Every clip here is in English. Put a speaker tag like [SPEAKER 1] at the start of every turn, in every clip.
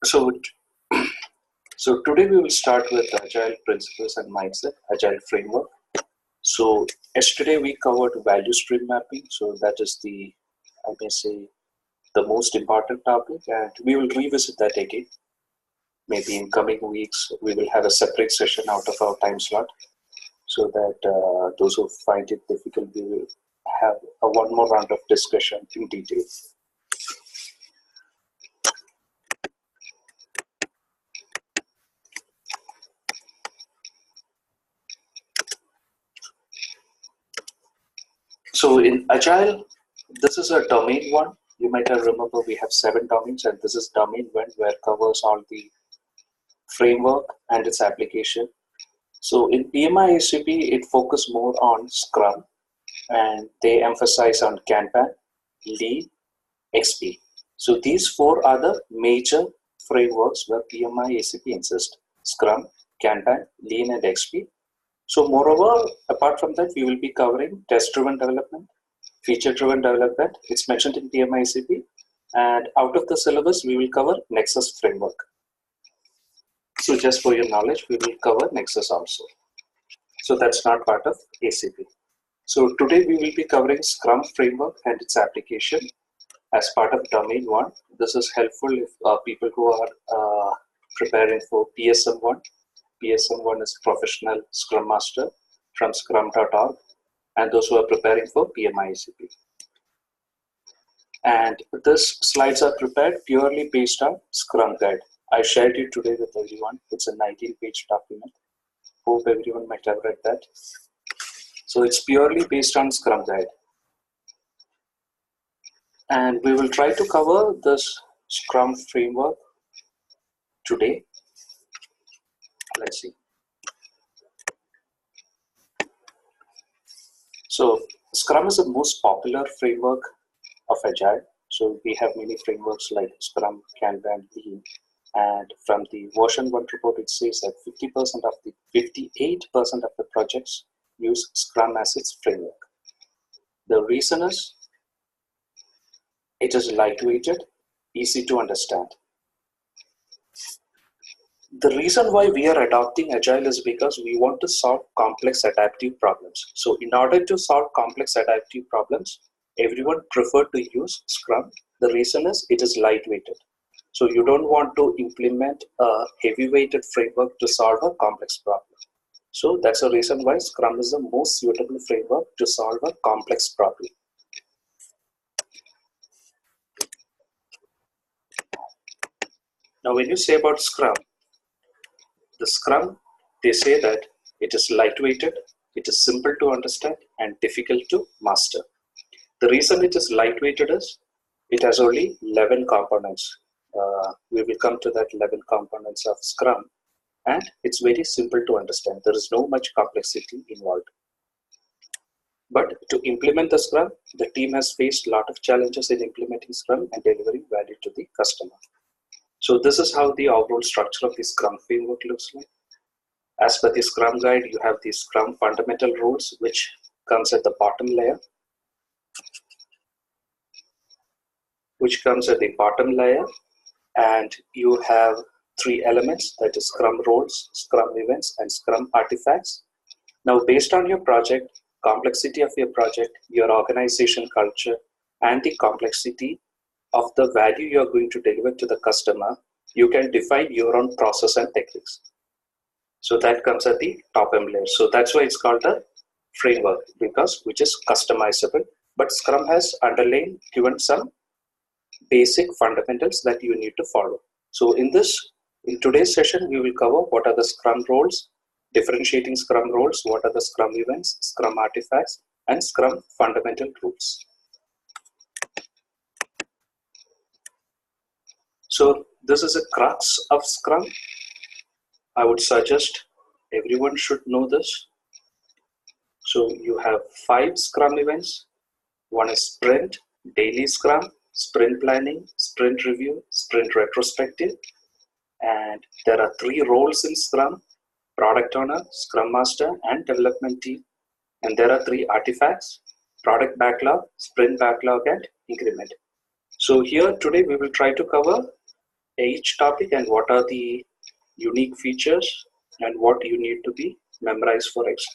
[SPEAKER 1] So, so today we will start with Agile principles and mindset, Agile framework. So yesterday we covered value stream mapping. So that is the, I may say, the most important topic, and we will revisit that again. Maybe in coming weeks we will have a separate session out of our time slot, so that those who find it difficult, we will have one more round of discussion in detail. So in Agile, this is a domain one. You might have remember we have 7 domains, and this is domain 1 where covers all the framework and its application. So in PMI ACP, it focuses more on Scrum, and they emphasize on Kanban, Lean, XP. So these 4 are the major frameworks where PMI ACP insists: Scrum, Kanban, Lean, and XP. So moreover, apart from that, we will be covering test-driven development, feature-driven development. It's mentioned in PMI ACP. And out of the syllabus, we will cover Nexus framework. So just for your knowledge, we will cover Nexus also. So that's not part of ACP. So today we will be covering Scrum framework and its application as part of domain 1. This is helpful if people who are preparing for PSM 1. PSM 1 is Professional Scrum Master from scrum.org, and those who are preparing for PMI ACP. And these slides are prepared purely based on Scrum Guide. I shared it today with everyone. It's a 19-page document. Hope everyone might have read that. So it's purely based on Scrum Guide. And we will try to cover this Scrum framework today. Let's see. So Scrum is the most popular framework of Agile. So we have many frameworks like Scrum, Kanban, Lean. And from the version 1 report, it says that 58% of the projects use Scrum as its framework. The reason is it is lightweighted, easy to understand. The reason why we are adopting Agile is because we want to solve complex adaptive problems. So in order to solve complex adaptive problems, everyone prefer to use Scrum. The reason is it is lightweighted. So you don't want to implement a heavy-weighted framework to solve a complex problem. So that's the reason why Scrum is the most suitable framework to solve a complex problem. Now when you say about Scrum, the Scrum, they say that it is lightweighted, it is simple to understand, and difficult to master. The reason it is lightweighted is it has only 11 components. We will come to that 11 components of Scrum, and it's very simple to understand. There is no much complexity involved. But to implement the Scrum, the team has faced a lot of challenges in implementing Scrum and delivering value to the customer. So this is how the overall structure of the Scrum framework looks like. As per the Scrum Guide, you have the Scrum fundamental rules, which comes at the bottom layer. And you have 3 elements, that is Scrum roles, Scrum events, and Scrum artifacts. Now, based on your project, complexity of your project, your organization culture, and the complexity of the value you're going to deliver to the customer, you can define your own process and techniques. So that comes at the top layer. So that's why it's called a framework, because which is customizable. But Scrum has given some basic fundamentals that you need to follow. So in today's session, we will cover what are the Scrum roles, differentiating Scrum roles, what are the Scrum events, Scrum artifacts, and Scrum fundamental rules. So this is a crux of Scrum. I would suggest everyone should know this. So you have 5 Scrum events. One is sprint, daily Scrum, sprint planning, sprint review, sprint retrospective. And there are 3 roles in Scrum: product owner, Scrum master, and development team. And there are 3 artifacts: product backlog, sprint backlog, and increment. So here today we will try to cover each topic and what are the unique features and what you need to be memorized for exam.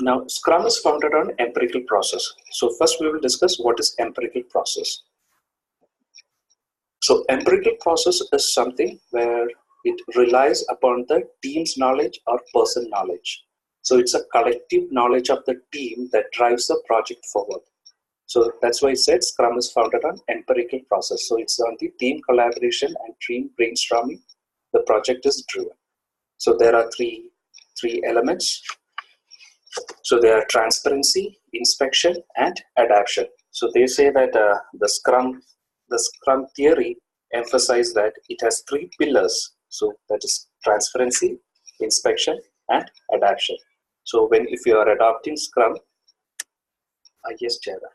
[SPEAKER 1] Now, Scrum is founded on empirical process. So first we will discuss what is empirical process. So empirical process is something where it relies upon the team's knowledge or person knowledge. So it's a collective knowledge of the team that drives the project forward. So that's why I said Scrum is founded on empirical process. So it's on the team collaboration and team brainstorming. The project is driven. So there are three elements. So they are transparency, inspection, and adaptation. So they say that the Scrum theory emphasizes that it has three pillars. So that is transparency, inspection, and adaptation. So if you are adopting Scrum, yes, Jara.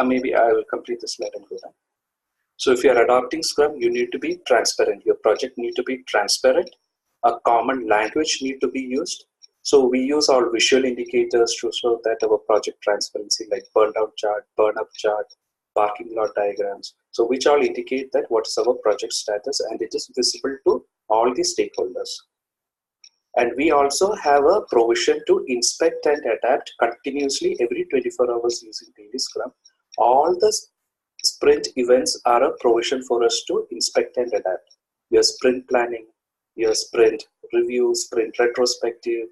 [SPEAKER 1] Maybe I will complete this slide and go down. So if you are adopting Scrum, you need to be transparent. Your project need to be transparent. A common language need to be used. So we use all visual indicators to show that our project transparency, like burn down chart, burn up chart, parking lot diagrams. So which all indicate that what is our project status and it is visible to all the stakeholders. And we also have a provision to inspect and adapt continuously every 24 hours using daily Scrum. All the sprint events are a provision for us to inspect and adapt. Your sprint planning, your sprint review, sprint retrospective,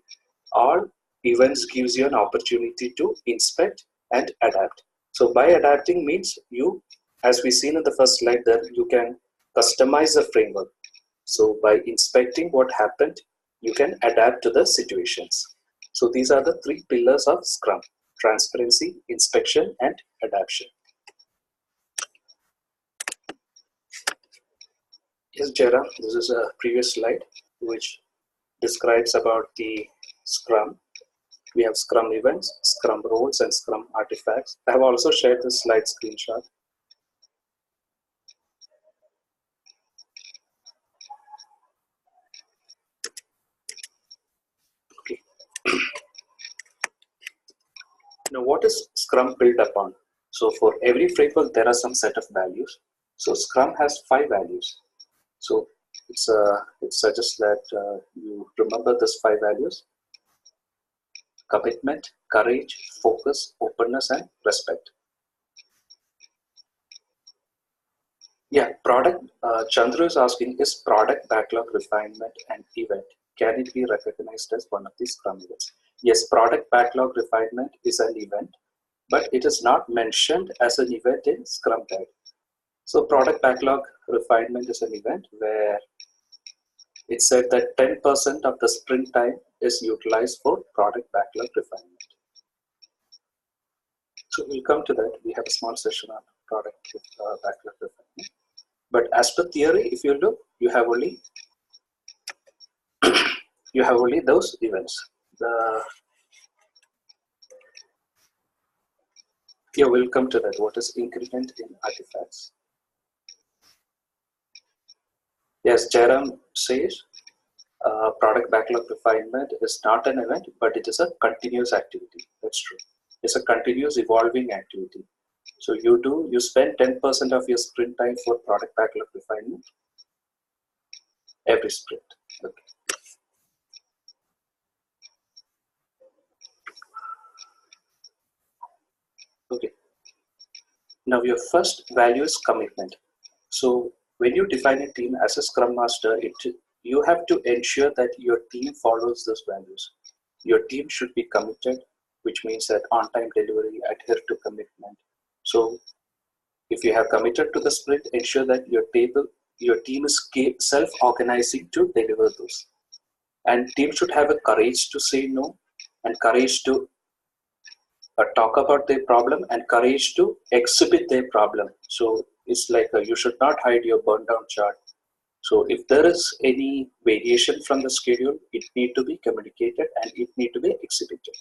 [SPEAKER 1] all events gives you an opportunity to inspect and adapt. So by adapting means you, as we seen in the first slide, that you can customize the framework. So by inspecting what happened, you can adapt to the situations. So these are the three pillars of Scrum: transparency, inspection, and adaptation. Yes, Jera, this is a previous slide which describes about the Scrum. We have Scrum events, Scrum roles, and Scrum artifacts. I have also shared this slide screenshot. Okay. Now, what is Scrum built upon? So for every framework, there are some set of values. So Scrum has 5 values. So it suggests that you remember these 5 values: commitment, courage, focus, openness, and respect. Yeah, Chandra is asking, is product backlog refinement an event? Can it be recognized as one of these Scrum events? Yes, product backlog refinement is an event, but it is not mentioned as an event in Scrum Guide. So product backlog refinement is an event where it said that 10% of the sprint time is utilized for product backlog refinement. So we'll come to that. We have a small session on product backlog refinement. But as per theory, if you look, you have only those events. Yeah, we'll come to that. What is increment in artifacts? Yes, Jairam says product backlog refinement is not an event, but it is a continuous activity. That's true. It's a continuous evolving activity. So you spend 10% of your sprint time for product backlog refinement every sprint. Okay. Okay. Now your first value is commitment. So when you define a team as a Scrum Master, you have to ensure that your team follows those values. Your team should be committed, which means that on-time delivery, adhere to commitment. So if you have committed to the sprint, ensure that your team is self-organizing to deliver those. And team should have a courage to say no, and courage to talk about their problem, and courage to exhibit their problem. So it's like you should not hide your burn down chart. So if there is any variation from the schedule, it need to be communicated and it need to be exhibited.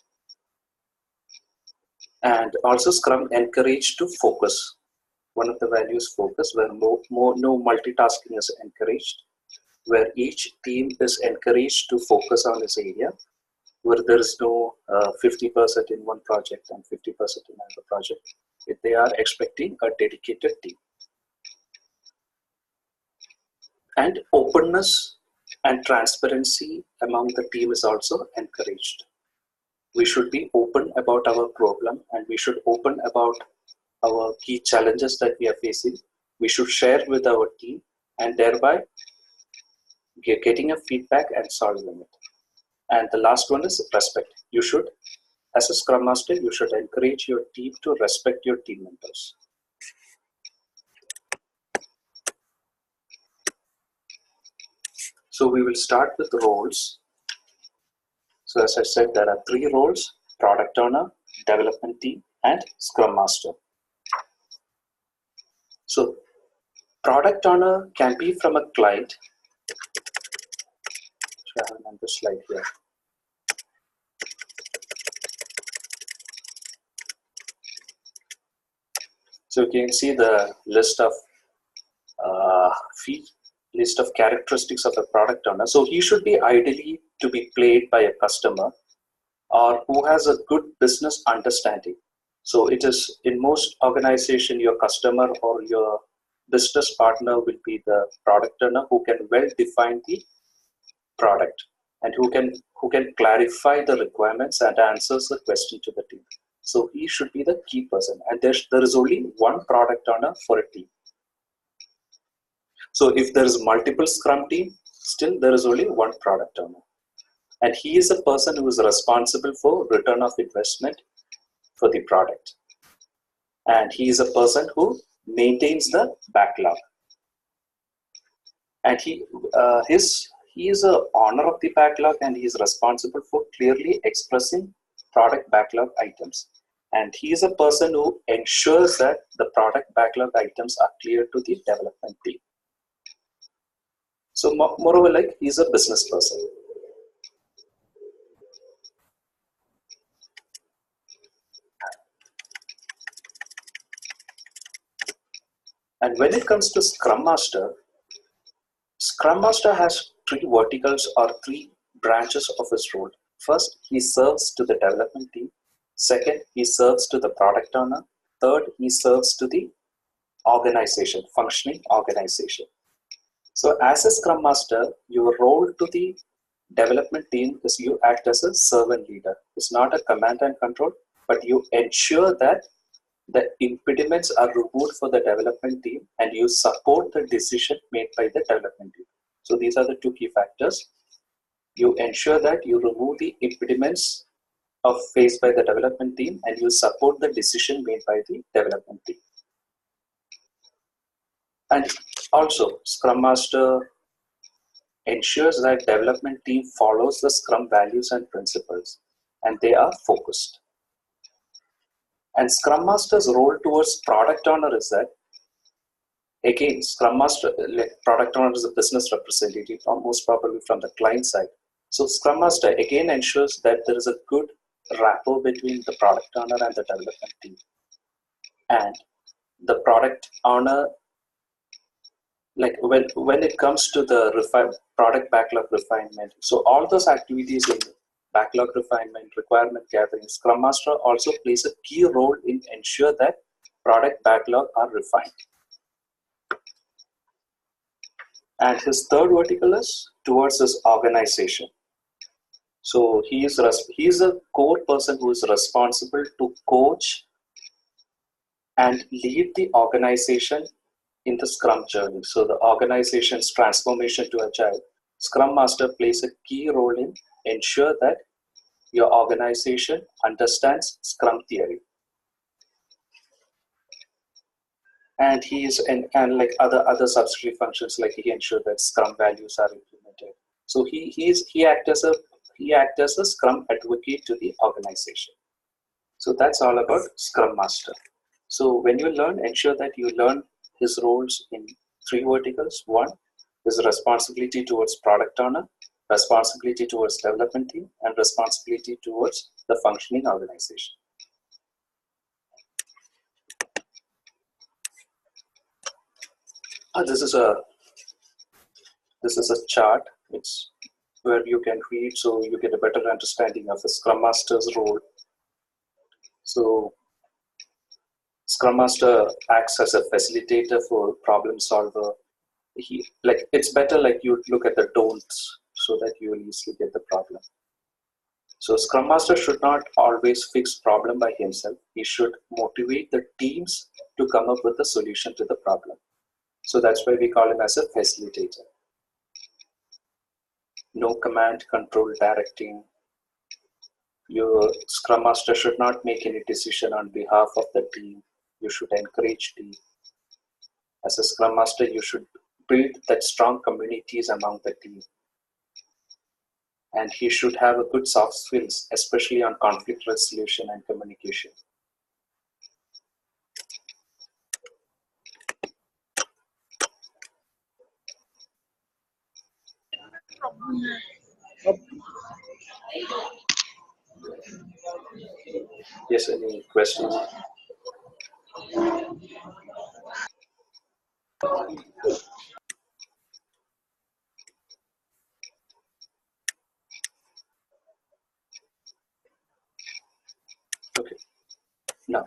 [SPEAKER 1] And also Scrum encourage to focus. One of the values focus, where no multitasking is encouraged, where each team is encouraged to focus on this area, where there is no 50% in one project and 50% in another project. They are expecting a dedicated team. And openness and transparency among the team is also encouraged. We should be open about our problem, and we should open about our key challenges that we are facing. We should share with our team, and thereby getting a feedback and solving it. And the last one is respect. You should, as a Scrum Master, you should encourage your team to respect your team members. So we will start with roles. So as I said, there are 3 roles: product owner, development team, and Scrum Master. So product owner can be from a client. So I have another slide here. So you can see the list of list of characteristics of a product owner. So he should be ideally to be played by a customer or who has a good business understanding. So it is in most organization, your customer or your business partner will be the product owner who can well define the product and who can clarify the requirements and answers the question to the team. So he should be the key person, and there is only one product owner for a team. So if there is multiple Scrum team, still there is only one product owner. And he is a person who is responsible for return of investment for the product. And he is a person who maintains the backlog. And he is a owner of the backlog, and he is responsible for clearly expressing product backlog items. And he is a person who ensures that the product backlog items are clear to the development team. So moreover, like, he's a business person. And when it comes to Scrum Master has 3 verticals or 3 branches of his role. First, he serves to the development team. Second, he serves to the product owner. Third, he serves to the organization, functioning organization. So as a Scrum Master, your role to the development team is you act as a servant leader. It's not a command and control, but you ensure that the impediments are removed for the development team, and you support the decision made by the development team. So these are the 2 key factors. You ensure that you remove the impediments faced by the development team, and you support the decision made by the development team. And also, Scrum Master ensures that development team follows the Scrum values and principles, and they are focused. And Scrum Master's role towards product owner is that, again, Scrum Master, like product owner is a business representative, most probably from the client side. So Scrum Master again ensures that there is a good rapport between the product owner and the development team. And the product owner, like when it comes to the product backlog refinement, so all those activities in backlog refinement, requirement gathering, Scrum Master also plays a key role in ensure that product backlog are refined. And his third vertical is towards his organization. So he is a core person who is responsible to coach and lead the organization in the Scrum journey. So the organization's transformation to Agile, Scrum Master plays a key role in ensure that your organization understands Scrum Theory. And he is and like other subsidiary functions, like he ensures that Scrum values are implemented. So he acts as a Scrum advocate to the organization. So that's all about Scrum Master. So when you learn, ensure that you learn his roles in 3 verticals. One is responsibility towards product owner, responsibility towards development team, and responsibility towards the functioning organization. This is a chart. It's where you can read, so you get a better understanding of the Scrum Master's role. So Scrum Master acts as a facilitator for problem solver. It's better like you look at the don'ts so that you will easily get the problem. So Scrum Master should not always fix problem by himself. He should motivate the teams to come up with a solution to the problem. So that's why we call him as a facilitator. No command, control, directing. Your Scrum Master should not make any decision on behalf of the team. You should encourage team. As a Scrum Master, you should build that strong communities among the team. And he should have a good soft skills, especially on conflict resolution and communication. Yes, any questions? Okay. Now,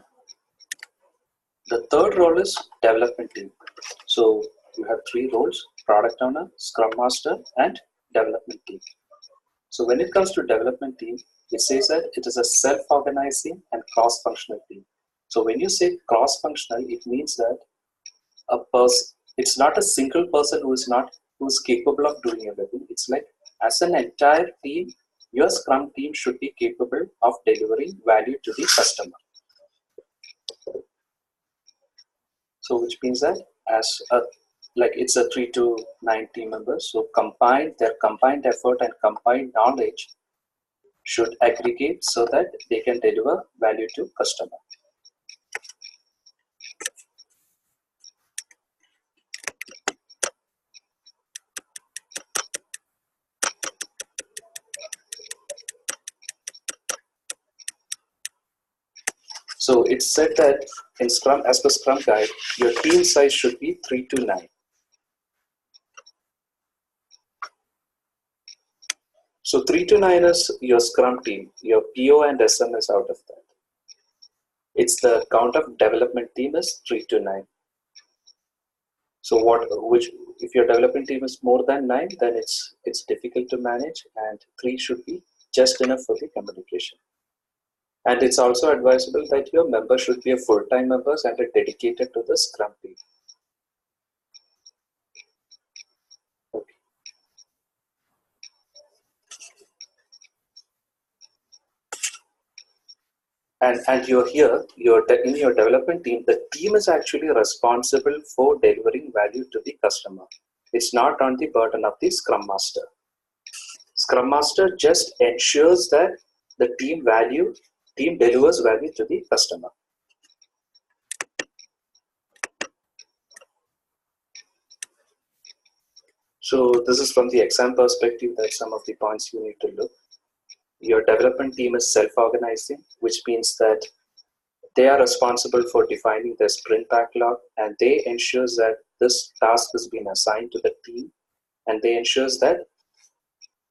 [SPEAKER 1] the third role is development team. So you have three roles: product owner, Scrum Master, and development team. So when it comes to development team, it says that it is a self-organizing and cross-functional team. So when you say cross-functional, it means that a person, it's not a single person who's capable of doing everything. It's like as an entire team, your Scrum team should be capable of delivering value to the customer. So which means that as a it's a 3 to 9 team members. So their combined effort and combined knowledge should aggregate so that they can deliver value to customer. So it's said that in Scrum, as per Scrum Guide, your team size should be 3 to 9. So 3 to 9 is your Scrum team. Your PO and SM is out of that. It's the count of development team is 3 to 9. So if your development team is more than 9, then it's difficult to manage, and 3 should be just enough for the communication. And it's also advisable that your member should be a full-time member and are dedicated to the Scrum team. Okay. And you're here, in your development team, the team is actually responsible for delivering value to the customer. It's not on the burden of the Scrum Master. Scrum Master just ensures that the team delivers value to the customer. So this is from the exam perspective, that's some of the points you need to look. Your development team is self-organizing, which means that they are responsible for defining the sprint backlog, and they ensures that this task has been assigned to the team, and they ensures that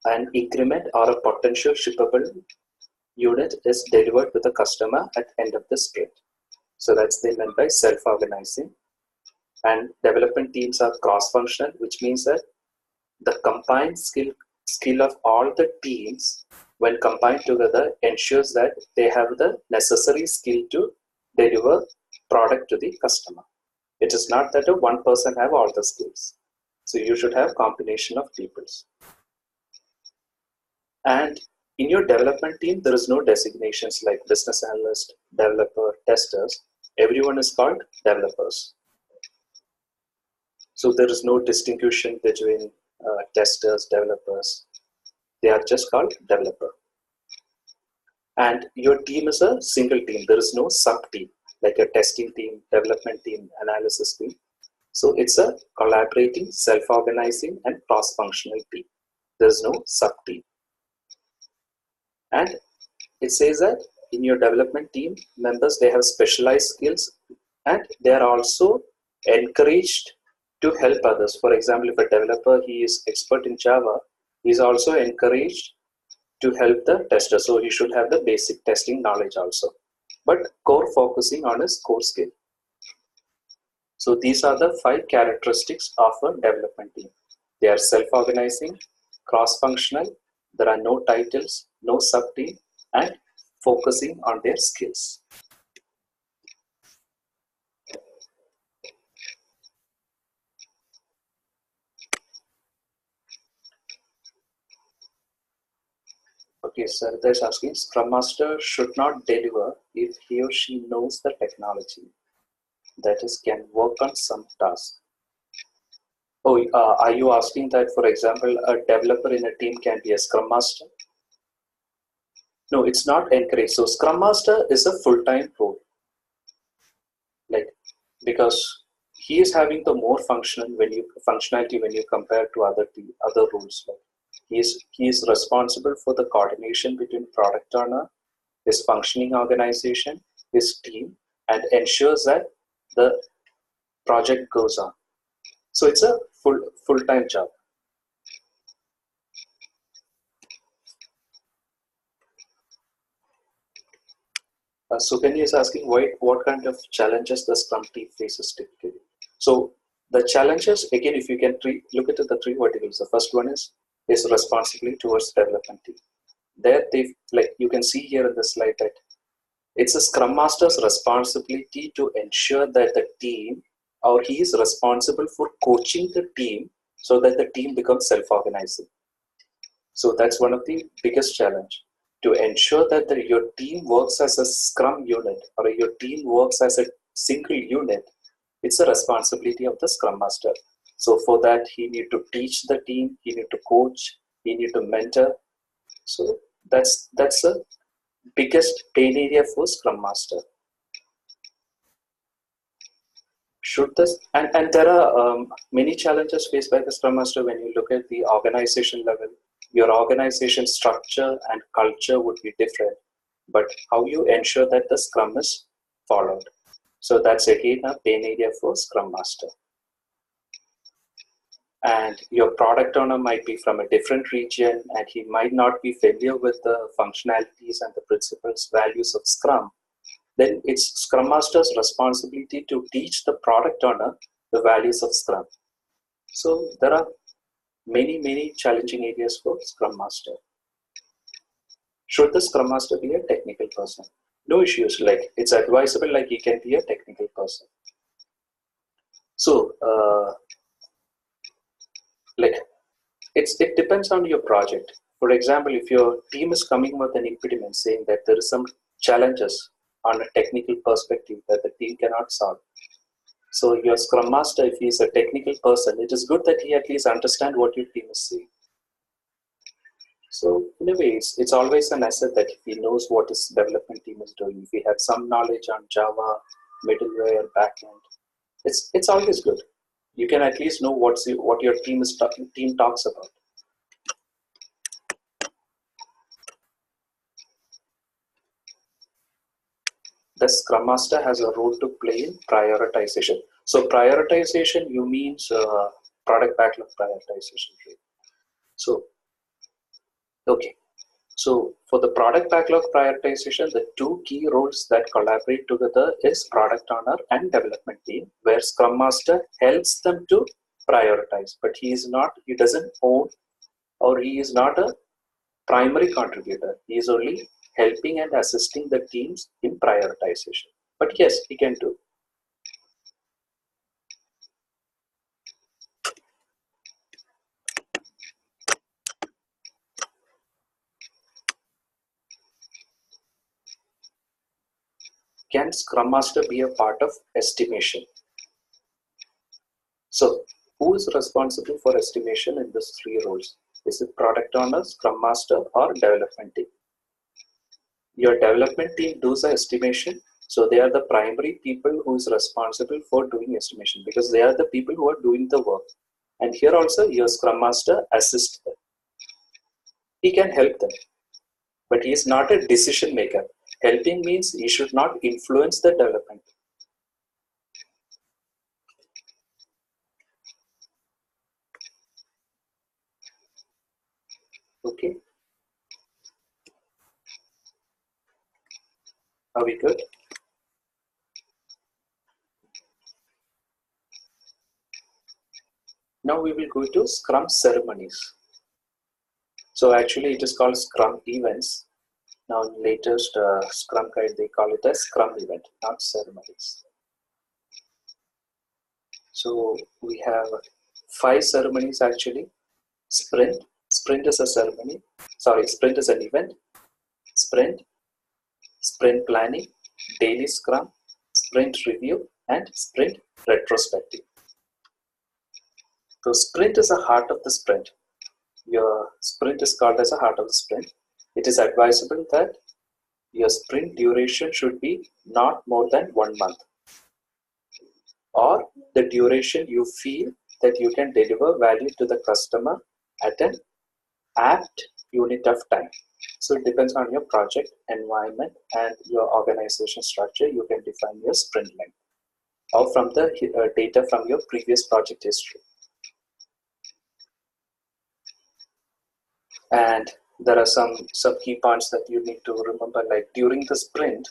[SPEAKER 1] an increment or a potential shippable unit is delivered to the customer at end of the sprint. So that's they meant by self-organizing. And development teams are cross-functional, which means that the combined skill of all the teams, when combined together, ensures that they have the necessary skill to deliver product to the customer. It is not that one person have all the skills. So you should have combination of peoples. And in your development team, there is no designations like business analyst, developer, testers. Everyone is called developers. So there is no distinction between testers, developers. They are just called developer. And your team is a single team. There is no sub-team, like a testing team, development team, analysis team. So it's a collaborating, self-organizing, and cross-functional team. There is no sub-team. And it says that in your development team, members, they have specialized skills, and they are also encouraged to help others. For example, if a developer, he is expert in Java, he is also encouraged to help the tester. So he should have the basic testing knowledge also, but core focusing on his core skill. So these are the 5 characteristics of a development team. They are self-organizing, cross-functional, there are no titles, no sub-team, and focusing on their skills. Okay, sir, there's asking, Scrum Master should not deliver if he or she knows the technology, that is, can work on some task. Oh, are you asking that, for example, a developer in a team can be a Scrum Master? No, it's not encouraged. So Scrum Master is a full-time role, like, because he is having the more functionality when you compare to other roles. Like he is responsible for the coordination between product owner, his functioning organization, his team, and ensures that the project goes on. So it's a full-time job. Sukanya is asking what kind of challenges the Scrum team faces typically. So the challenges, again, if you can look at the 3 verticals. The first one is responsibility towards development team. There, like you can see here in the slide that it's a Scrum Master's responsibility to ensure that the team, or he is responsible for coaching the team so that the team becomes self-organizing. So that's one of the biggest challenge, to ensure that your team works as a Scrum unit or your team works as a single unit. It's a responsibility of the Scrum Master. So for that, he need to teach the team, he need to coach, he need to mentor. So that's a biggest pain area for Scrum Master. Should this, and there are many challenges faced by the Scrum Master when you look at the organization level. Your organization structure and culture would be different, but how you ensure that the Scrum is followed. So that's again a pain area for Scrum Master. And your product owner might be from a different region and he might not be familiar with the functionalities and the principles, values of Scrum. Then it's Scrum Master's responsibility to teach the product owner the values of Scrum. So there are many challenging areas for Scrum Master. Should the Scrum Master be a technical person? No issues, like it's advisable, like he can be a technical person. So like it depends on your project. For example, if your team is coming with an impediment saying that there is some challenges on a technical perspective that the team cannot solve. So your Scrum Master, if he is a technical person, it is good that he at least understand what your team is saying. So in a way, it's always an asset that if he knows what his development team is doing, if he has some knowledge on Java, middleware, backend, it's always good. You can at least know what your team talks about. The Scrum Master has a role to play in prioritization. So prioritization, you means product backlog prioritization. So, okay. So for the product backlog prioritization, the 2 key roles that collaborate together is product owner and development team, where Scrum Master helps them to prioritize, but he doesn't own, or he is not a primary contributor. He is only helping and assisting the teams in prioritization. But yes, he can do. Can Scrum Master be a part of estimation? So who is responsible for estimation in these 3 roles? Is it product owner, Scrum Master, or development team? Your development team does the estimation. So they are the primary people who is responsible for doing estimation, because they are the people who are doing the work. And here also your Scrum Master assists them. He can help them, but he is not a decision maker. Helping means he should not influence the development. Okay. Are we good? Now we will go to Scrum ceremonies. So actually it is called Scrum events. Now in latest Scrum guide they call it a Scrum event, not ceremonies. So we have 5 ceremonies actually. Sprint. Sprint is a ceremony. Sorry, sprint is an event. Sprint, sprint planning, daily Scrum, sprint review, and sprint retrospective. So sprint is the heart of the sprint. Your sprint is called as a heart of the sprint. It is advisable that your sprint duration should be not more than 1 month, or the duration you feel that you can deliver value to the customer at an apt unit of time. So it depends on your project environment and your organization structure. You can define your sprint length or from the data from your previous project history. And there are some key points that you need to remember, like during the sprint,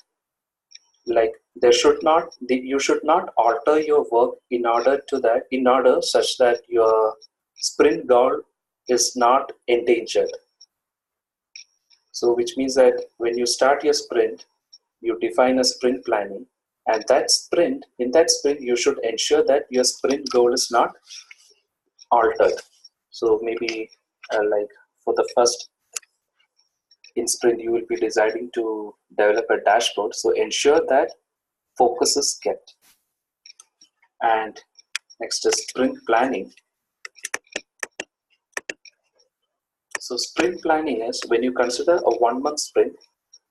[SPEAKER 1] like you should not alter your work in order such that your sprint goal is not endangered. So which means that when you start your sprint, you define a sprint planning, and in that sprint you should ensure that your sprint goal is not altered. So maybe like for the first in sprint you will be deciding to develop a dashboard, so ensure that focus is kept. And next is sprint planning. So sprint planning is when you consider a 1 month sprint,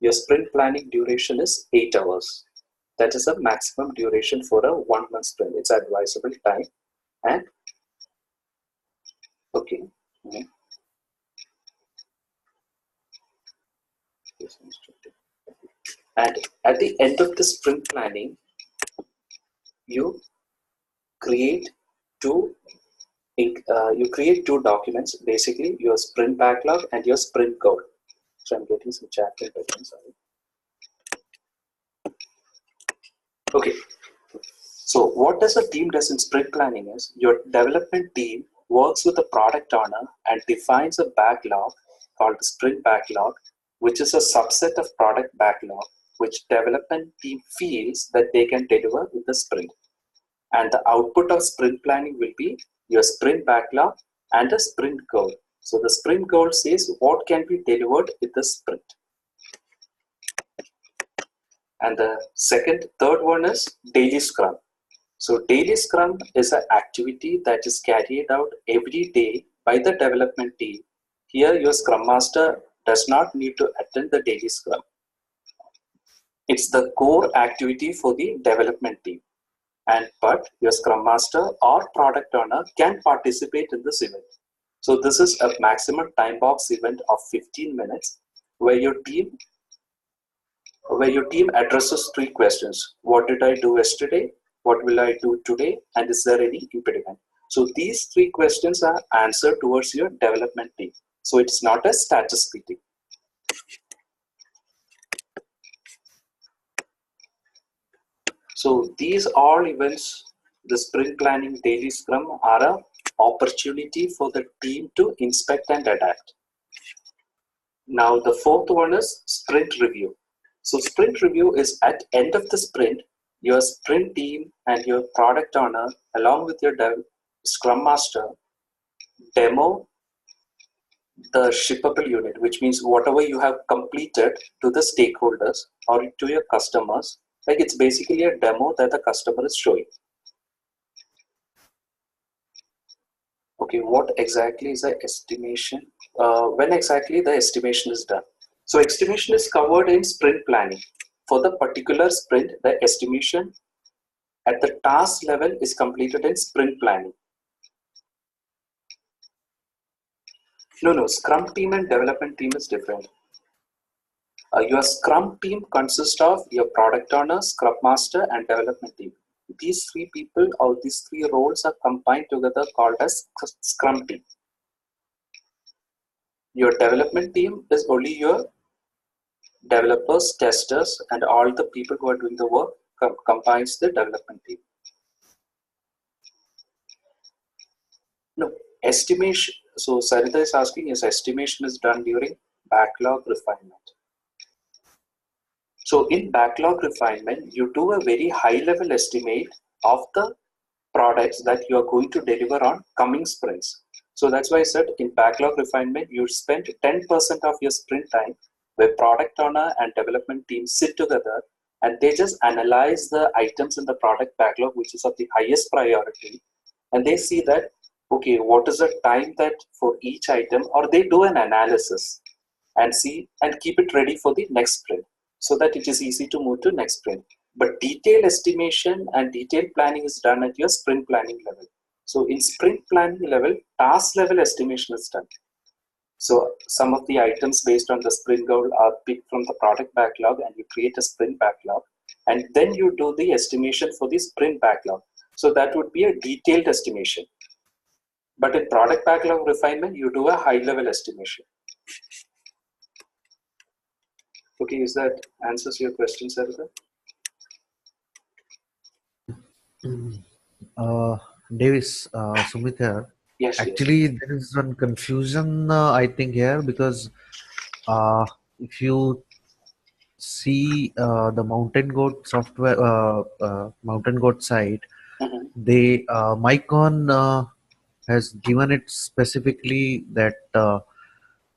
[SPEAKER 1] your sprint planning duration is 8 hours. That is a maximum duration for a 1 month sprint. It's advisable time. And okay. And at the end of the sprint planning, you create two documents, basically your sprint backlog and your sprint goal. So I'm getting some chat here, sorry. Okay. So what does a team does in sprint planning is your development team works with the product owner and defines a backlog called the sprint backlog, which is a subset of product backlog, which development team feels that they can deliver in the sprint. And the output of sprint planning will be your sprint backlog and a sprint goal. So the sprint goal says what can be delivered in the sprint. And the third one is daily Scrum. So daily Scrum is an activity that is carried out every day by the development team. Here your Scrum Master does not need to attend the daily Scrum. It's the core activity for the development team. But your Scrum Master or product owner can participate in this event. So this is a maximum time box event of 15 minutes where your team addresses 3 questions. What did I do yesterday? What will I do today? And is there any impediment? So these 3 questions are answered towards your development team. So it's not a status meeting. So these all events, the sprint planning, daily Scrum, are an opportunity for the team to inspect and adapt. Now the fourth one is sprint review. So sprint review is at end of the sprint, your sprint team and your product owner along with your Scrum Master demo the shippable unit, which means whatever you have completed to the stakeholders or to your customers. Like it's basically a demo that the customer is showing. Okay, what exactly is the estimation? When exactly the estimation is done? So estimation is covered in sprint planning. For the particular sprint, the estimation at the task level is completed in sprint planning. No, Scrum team and development team is different. Your Scrum team consists of your product owner, Scrum Master, and development team. These 3 people or these 3 roles are combined together called as Scrum team. Your development team is only your developers, testers, and all the people who are doing the work combines the development team. No, estimation. So Sarita is asking, is estimation is done during backlog refinement. So in backlog refinement, you do a very high level estimate of the products that you are going to deliver on coming sprints. So that's why I said in backlog refinement, you spend 10% of your sprint time where product owner and development team sit together and they just analyze the items in the product backlog, which is of the highest priority. And they see that, okay, what is the time that for each item, or they do an analysis and see and keep it ready for the next sprint so that it is easy to move to next sprint. But detailed estimation and detailed planning is done at your sprint planning level. So in sprint planning level, task level estimation is done. So some of the items based on the sprint goal are picked from the product backlog and you create a sprint backlog. And then you do the estimation for the sprint backlog. So that would be a detailed estimation. But in product backlog refinement, you do a high level estimation. Okay, is that answers your question, Sarita?
[SPEAKER 2] Davis, Sumit here.
[SPEAKER 1] Yes, yes.
[SPEAKER 2] Actually, there is one confusion, I think, here because if you see the Mountain Goat software, Mountain Goat site,
[SPEAKER 1] Mhm.
[SPEAKER 2] they Micron has given it specifically that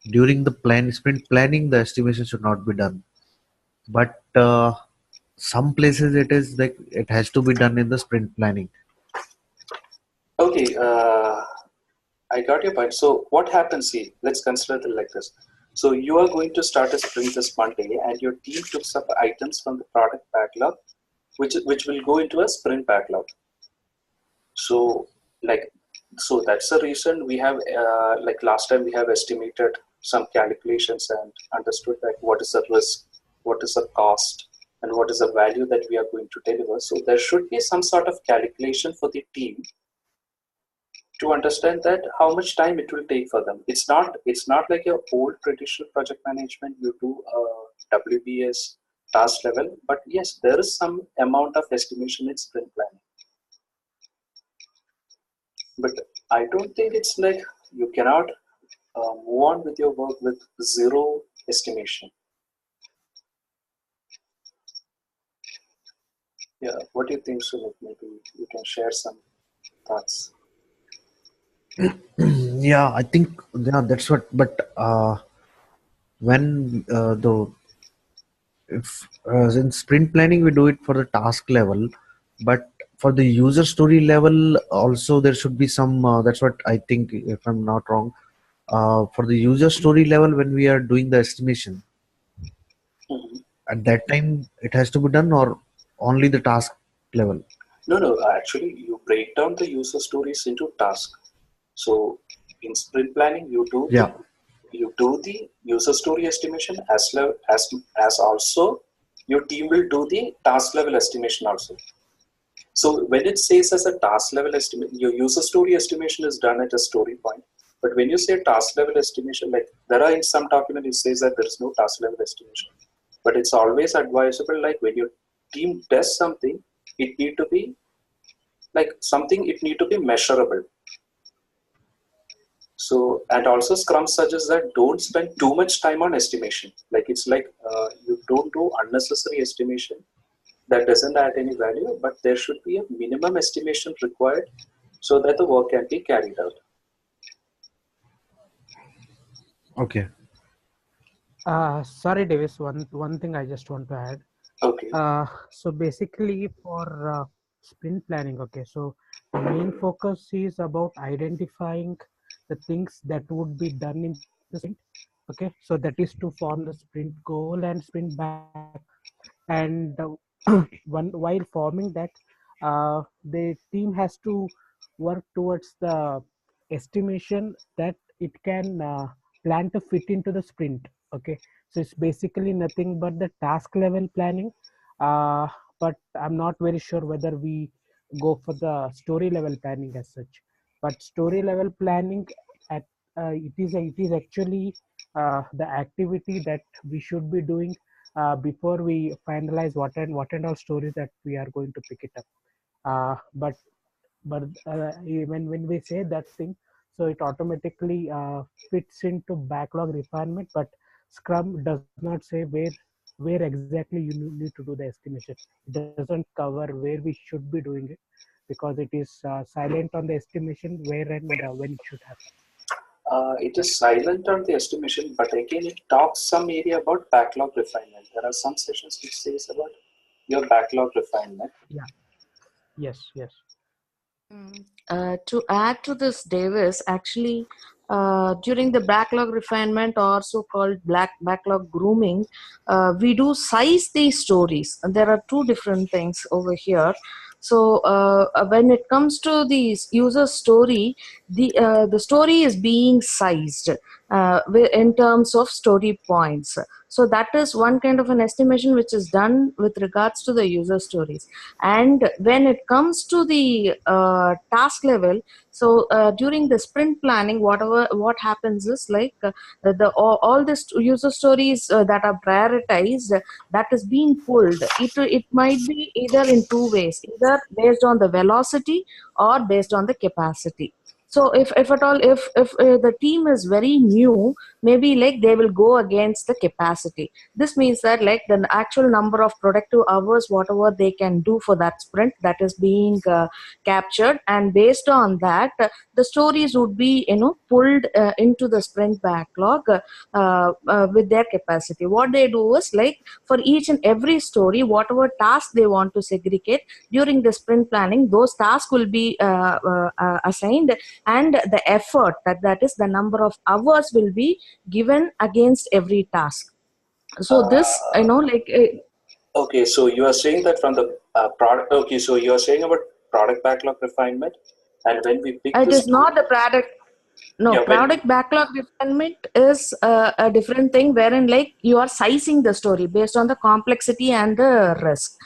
[SPEAKER 2] during the sprint planning, the estimation should not be done. But some places it is like it has to be done in the sprint planning.
[SPEAKER 1] Okay, I got your point. So what happens here? Let's consider it like this. So you are going to start a sprint this Monday, and your team picks up items from the product backlog, which will go into a sprint backlog. So like, so that's the reason we have like last time we have estimated some calculations and understood like what is the risk, what is the cost, and what is the value that we are going to deliver. So there should be some sort of calculation for the team to understand that how much time it will take for them. It's not like your old traditional project management. You do WBS task level, but yes, there is some amount of estimation in sprint planning. But I don't think it's like you cannot move on with your work with zero estimation. Yeah, what do you think, Sumit? Maybe you can share some thoughts.
[SPEAKER 2] Yeah, I think yeah, that's what. But when the if in sprint planning we do it for the task level, but for the user story level also there should be some. That's what I think, if I'm not wrong. For the user story level, when we are doing the estimation,
[SPEAKER 1] Mhm.
[SPEAKER 2] at that time it has to be done, or only the task level.
[SPEAKER 1] No, no, actually, you break down the user stories into tasks. So in sprint planning,
[SPEAKER 2] Yeah.
[SPEAKER 1] you do the user story estimation as also your team will do the task level estimation also. So when it says as a task level estimate, your user story estimation is done at a story point. But when you say task level estimation, like there are in some document it says that there is no task level estimation. But it's always advisable like when your team does something, it need to be like something it need to be measurable. So, and also Scrum suggests that don't spend too much time on estimation. Like it's like you don't do unnecessary estimation that doesn't add any value, but there should be a minimum estimation required so that the work can be carried out.
[SPEAKER 2] Okay.
[SPEAKER 3] Sorry, Davis. One thing I just want to add.
[SPEAKER 1] Okay.
[SPEAKER 3] So basically, for sprint planning, okay. So the main focus is about identifying the things that would be done in the sprint. Okay, so that is to form the sprint goal and sprint backlog. And while forming that, the team has to work towards the estimation that it can plan to fit into the sprint. Okay, so it's basically nothing but the task level planning, uh, but I'm not very sure whether we go for the story level planning as such. But story level planning at it is actually the activity that we should be doing before we finalize what and all stories that we are going to pick it up. But when we say that thing, so it automatically fits into backlog refinement, but Scrum does not say where exactly you need to do the estimation. It doesn't cover where we should be doing it, because it is silent on the estimation where and when it should happen.
[SPEAKER 1] It is silent on the estimation, but again, it talks some area about backlog refinement. There are some sessions which says about your backlog refinement.
[SPEAKER 3] Yeah. Yes.
[SPEAKER 4] To add to this, Davis, actually, during the backlog refinement or so-called backlog grooming, we do size these stories. And there are two different things over here. So when it comes to the user story, the story is being sized in terms of story points. So that is one kind of an estimation which is done with regards to the user stories. And when it comes to the task level, so during the sprint planning, what happens is like all the user stories that are prioritized, that is being pulled. It might be either in two ways, either based on the velocity or based on the capacity. So if at all, if the team is very new, maybe like they will go against the capacity. This means that like the actual number of productive hours, whatever they can do for that sprint, that is being captured, and based on that, the stories would be pulled into the sprint backlog with their capacity. What they do is like for each and every story, whatever task they want to segregate during the sprint planning, those tasks will be assigned, and the effort, that is the number of hours, will be given against every task. So this
[SPEAKER 1] Okay, so you are saying that from the product. Okay, so you are saying about product backlog refinement, and when we pick
[SPEAKER 4] it
[SPEAKER 1] this,
[SPEAKER 4] is not the product. No,
[SPEAKER 1] yeah,
[SPEAKER 4] product backlog refinement is a different thing, wherein like you are sizing the story based on the complexity and the risk.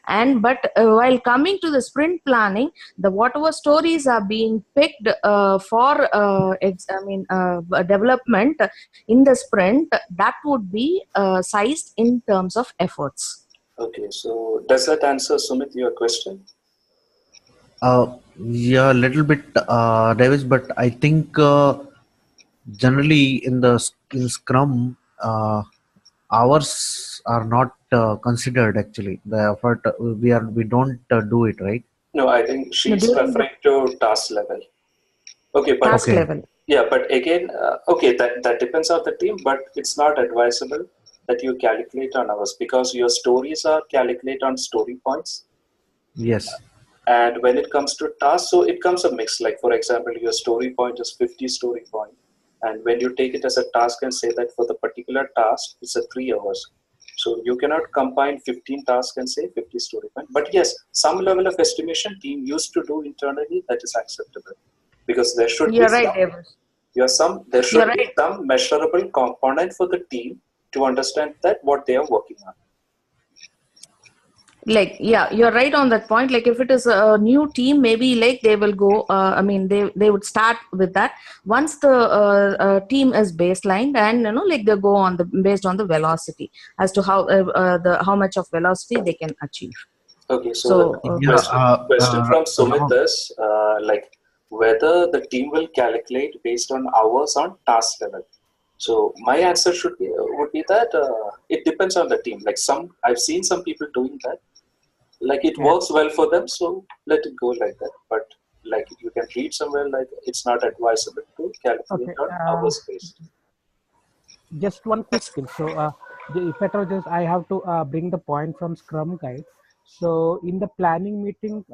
[SPEAKER 4] And but while coming to the sprint planning, the whatever stories are being picked for development in the sprint, that would be sized in terms of efforts.
[SPEAKER 1] okay, so does that answer, Sumit, your question?
[SPEAKER 2] Yeah, a little bit, Davis, but I think generally in Scrum, hours are not considered. Actually, the effort we don't do it, right?
[SPEAKER 1] No, I think
[SPEAKER 4] No,
[SPEAKER 1] she's
[SPEAKER 4] during the
[SPEAKER 1] referring to task level. Okay, but
[SPEAKER 4] task
[SPEAKER 2] Okay.
[SPEAKER 4] level.
[SPEAKER 1] yeah, but again, okay, that depends on the team, but it's not advisable that you calculate on hours, because your stories are calculated on story points.
[SPEAKER 2] Yes.
[SPEAKER 1] And when it comes to tasks, so it comes a mix. Like for example, your story point is 50 story point, and when you take it as a task and say that for the particular task it's a 3 hours, so you cannot combine 15 tasks and say 50 story point. But yes, some level of estimation team used to do internally, that is acceptable, because there should be
[SPEAKER 4] You're right,
[SPEAKER 1] some,
[SPEAKER 4] Davis.
[SPEAKER 1] there
[SPEAKER 4] You're
[SPEAKER 1] should be
[SPEAKER 4] right.
[SPEAKER 1] some measurable component for the team to understand that what they are working on.
[SPEAKER 4] Like, yeah, you're right on that point. Like if it is a new team, maybe like they will go they would start with that. Once the team is baselined, and like they go on the based on the velocity as to how much of velocity they can achieve.
[SPEAKER 1] Okay, so the
[SPEAKER 4] So
[SPEAKER 2] Yeah.
[SPEAKER 1] question from Sumit
[SPEAKER 2] Ram,
[SPEAKER 1] is like whether the team will calculate based on hours on task level. So my answer would be that it depends on the team. Like I've seen some people doing that. Like it
[SPEAKER 3] Yeah.
[SPEAKER 1] works well for them, so let it go like that. But like you can read somewhere like it's not advisable to calculate
[SPEAKER 3] Okay.
[SPEAKER 1] on hours based.
[SPEAKER 3] Just one quick thing. So, if at all, just I have to bring the point from Scrum Guide. So, in the planning meeting,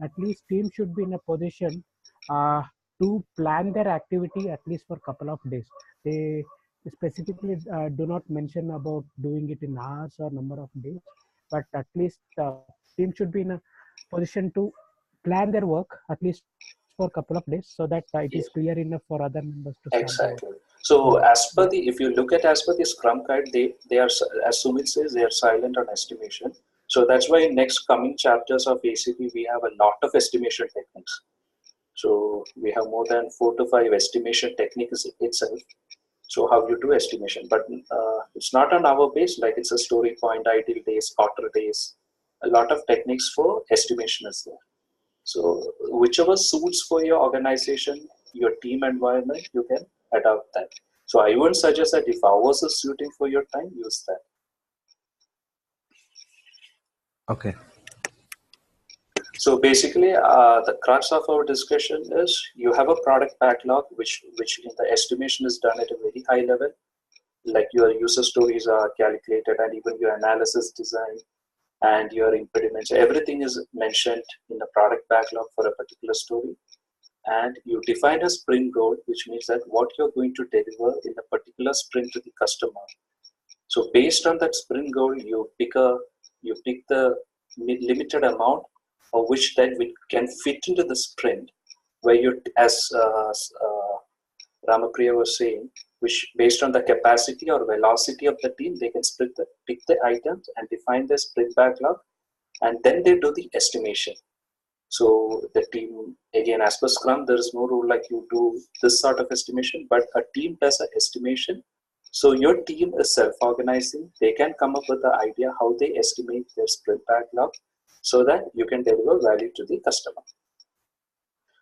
[SPEAKER 3] at least team should be in a position uh, to plan their activity at least for a couple of days. They specifically do not mention about doing it in hours or number of days, but at least team should be in a position to plan their work at least for a couple of days, so that it is clear
[SPEAKER 1] Yeah.
[SPEAKER 3] enough for other members to start the work.
[SPEAKER 1] Exactly. So
[SPEAKER 3] So,
[SPEAKER 1] as per if you look at as per the Scrum Guide, they are, as Sumit says, they are silent on estimation. So that's why in next coming chapters of ACP, we have a lot of estimation techniques. So we have more than 4 to 5 estimation techniques itself. So how you do estimation, but it's not on our base, like it's a story point, ideal days, quarter days, a lot of techniques for estimation is there. So whichever suits for your organization, your team environment, you can adopt that. So I would suggest that if hours is suiting for your time, use that.
[SPEAKER 2] Okay.
[SPEAKER 1] So basically, the crux of our discussion is you have a product backlog, which the estimation is done at a very high level, like your user stories are calculated, and even your analysis design and your impediments, everything is mentioned in the product backlog for a particular story. And you define a sprint goal, which means that what you're going to deliver in a particular sprint to the customer. So based on that sprint goal, you pick the limited amount of which that we can fit into the sprint, where you, as Ramapriya was saying, which based on the capacity or velocity of the team, they can pick the items and define their sprint backlog, and then they do the estimation. So the team, again, as per Scrum, there is no rule like you do this sort of estimation, but a team does an estimation. So your team is self-organizing. They can come up with the idea how they estimate their sprint backlog so that you can deliver value to the customer.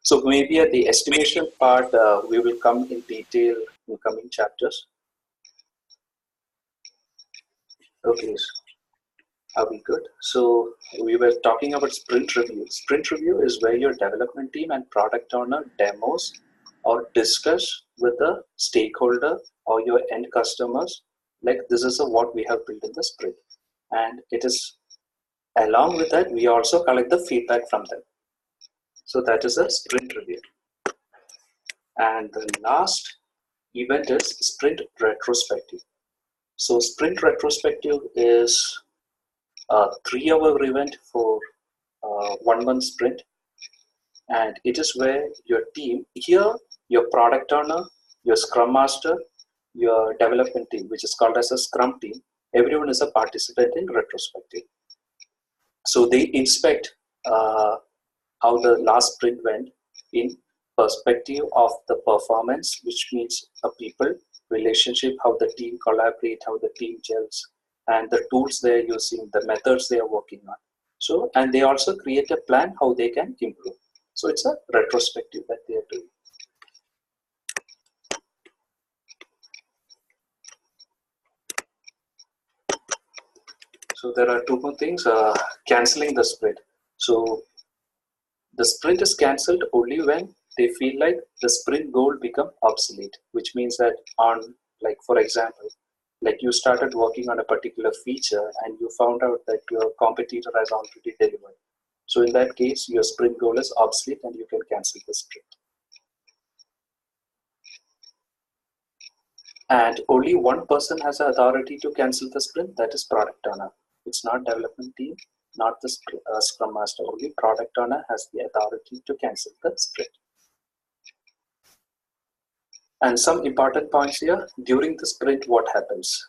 [SPEAKER 1] So maybe at the estimation part, we will come in detail in coming chapters. Okay, are we good? So we were talking about sprint review. Sprint review is where your development team and product owner demos or discuss with the stakeholder or your end customers, like this is what we have built in the sprint. And it is, along with that, we also collect the feedback from them. So that is a sprint review. And the last event is sprint retrospective. So sprint retrospective is a 3-hour event for 1 month sprint, and it is where your team, here your product owner, your scrum master, your development team, which is called as a scrum team, everyone is a participant in retrospective. So they inspect how the last sprint went in perspective of the performance, which means a people relationship, how the team collaborate, how the team gels, and the tools they're using, the methods they are working on. So, and they also create a plan how they can improve. So it's a retrospective that they are doing. So there are 2 more things. Canceling the sprint. So the sprint is cancelled only when they feel like the sprint goal become obsolete, which means that on, like for example, like you started working on a particular feature and you found out that your competitor has already delivered. So in that case, your sprint goal is obsolete and you can cancel the sprint. And only one person has the authority to cancel the sprint, that is product owner. It's not development team, not the scrum master. Only product owner has the authority to cancel the sprint. And some important points here, during the sprint, what happens?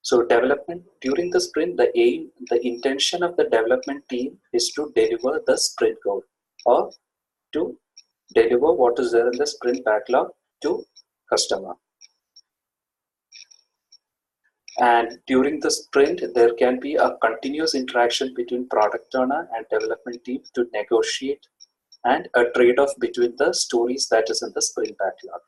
[SPEAKER 1] So development, during the sprint, the aim, the intention of the development team is to deliver the sprint goal or to deliver what is there in the sprint backlog to customer. And during the sprint, there can be a continuous interaction between product owner and development team to negotiate and a trade-off between the stories that is in the sprint backlog.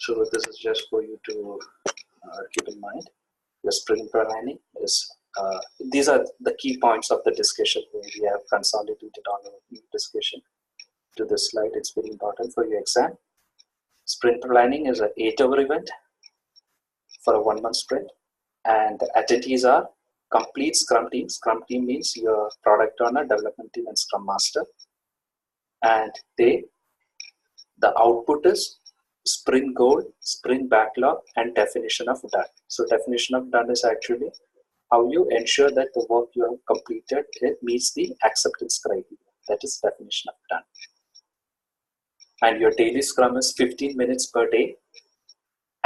[SPEAKER 1] So this is just for you to keep in mind. The sprint planning is, these are the key points of the discussion where we have consolidated on our discussion to this slide. It's very important for your exam. Sprint planning is an 8-hour event for a 1 month sprint, and the attendees are complete Scrum team. Scrum team means your product owner, development team, and Scrum master. And the output is sprint goal, sprint backlog, and definition of done. So definition of done is actually how you ensure that the work you have completed, it meets the acceptance criteria. That is definition of done. And your daily Scrum is 15 minutes per day.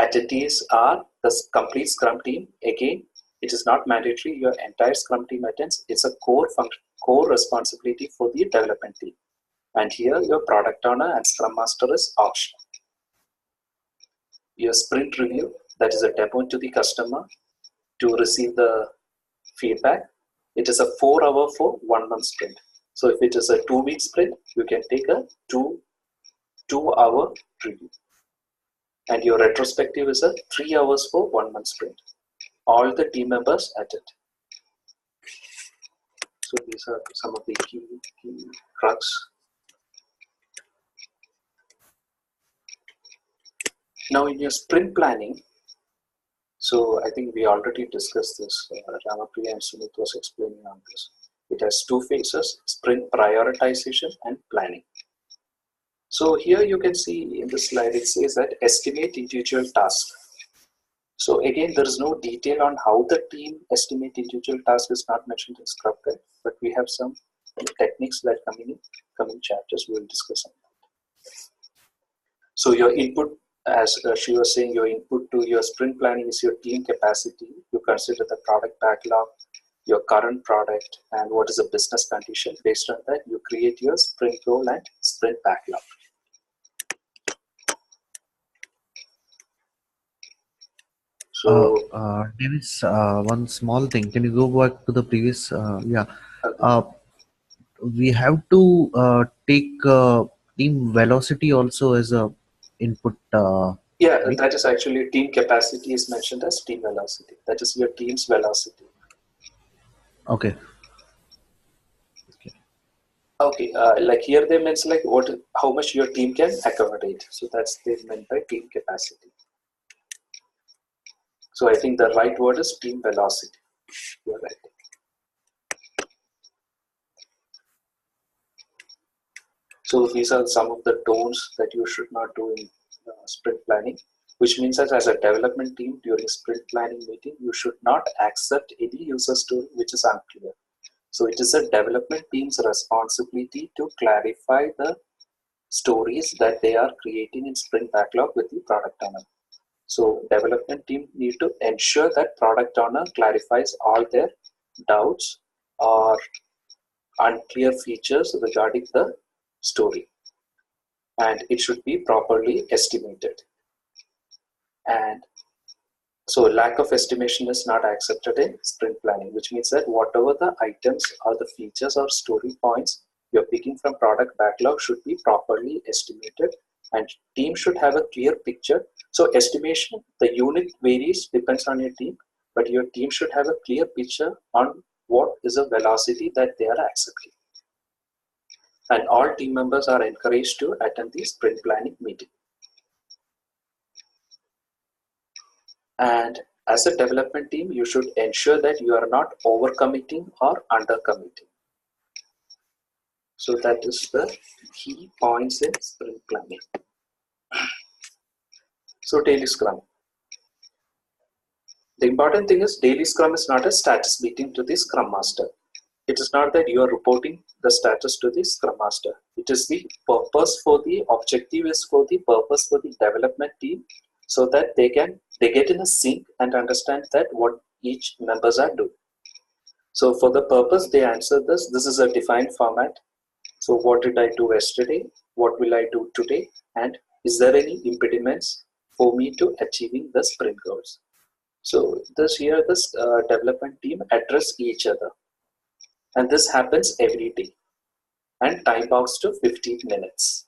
[SPEAKER 1] Attendees are the complete Scrum team. Again, it is not mandatory your entire Scrum team attends. It's a core responsibility for the development team. And here your product owner and Scrum master is optional. Your sprint review, that is a demo to the customer to receive the feedback. It is a 4 hour for 1 month sprint. So if it is a 2 week sprint, you can take a 2 hour review. And your retrospective is a 3 hours for 1 month sprint. All the team members attend. So these are some of the key crux. Now in your sprint planning, so I think we already discussed this. Ramapriya and Sumit was explaining on this. It has 2 phases: sprint prioritization and planning. So here you can see in the slide it says that estimate individual tasks. So again, there is no detail on how the team estimate individual tasks is not mentioned in Scrum Guide, but we have some techniques that coming chapters we will discuss on that. So your input, as she was saying, your input to your sprint planning is your team capacity. You consider the product backlog, your current product, and what is the business condition. Based on that, you create your sprint goal and sprint backlog. So,
[SPEAKER 2] there is one small thing. Can you go back to the previous? We have to take team velocity also as a input.
[SPEAKER 1] Yeah,
[SPEAKER 2] right?
[SPEAKER 1] that is actually team capacity is mentioned as team velocity. That is your team's velocity.
[SPEAKER 2] Okay.
[SPEAKER 1] Okay, like here they means like how much your team can accommodate. So that's they meant by team capacity. So I think the right word is team velocity. You're right. So these are some of the don'ts that you should not do in sprint planning, which means that as a development team during sprint planning meeting, you should not accept any user story which is unclear. So it is a development team's responsibility to clarify the stories that they are creating in sprint backlog with the product owner. So development team need to ensure that product owner clarifies all their doubts or unclear features regarding the story, and it should be properly estimated. And so lack of estimation is not accepted in sprint planning, which means that whatever the items or the features or story points you're picking from product backlog should be properly estimated, and team should have a clear picture. So estimation, the unit varies, depends on your team, but your team should have a clear picture on what is the velocity that they are accepting. And all team members are encouraged to attend the sprint planning meeting. And as a development team, you should ensure that you are not overcommitting or undercommitting. So that is the key points in sprint planning. So daily scrum. The important thing is daily scrum is not a status meeting to the scrum master. It is not that you are reporting the status to the scrum master. It is the purpose for the objective is for the purpose for the development team, so that they get in a sync and understand that what each members are doing. So for the purpose they answer this. This is a defined format. So what did I do yesterday? What will I do today? And is there any impediments for me to achieving the sprint goals? So this development team address each other. And this happens every day. And time box to 15 minutes.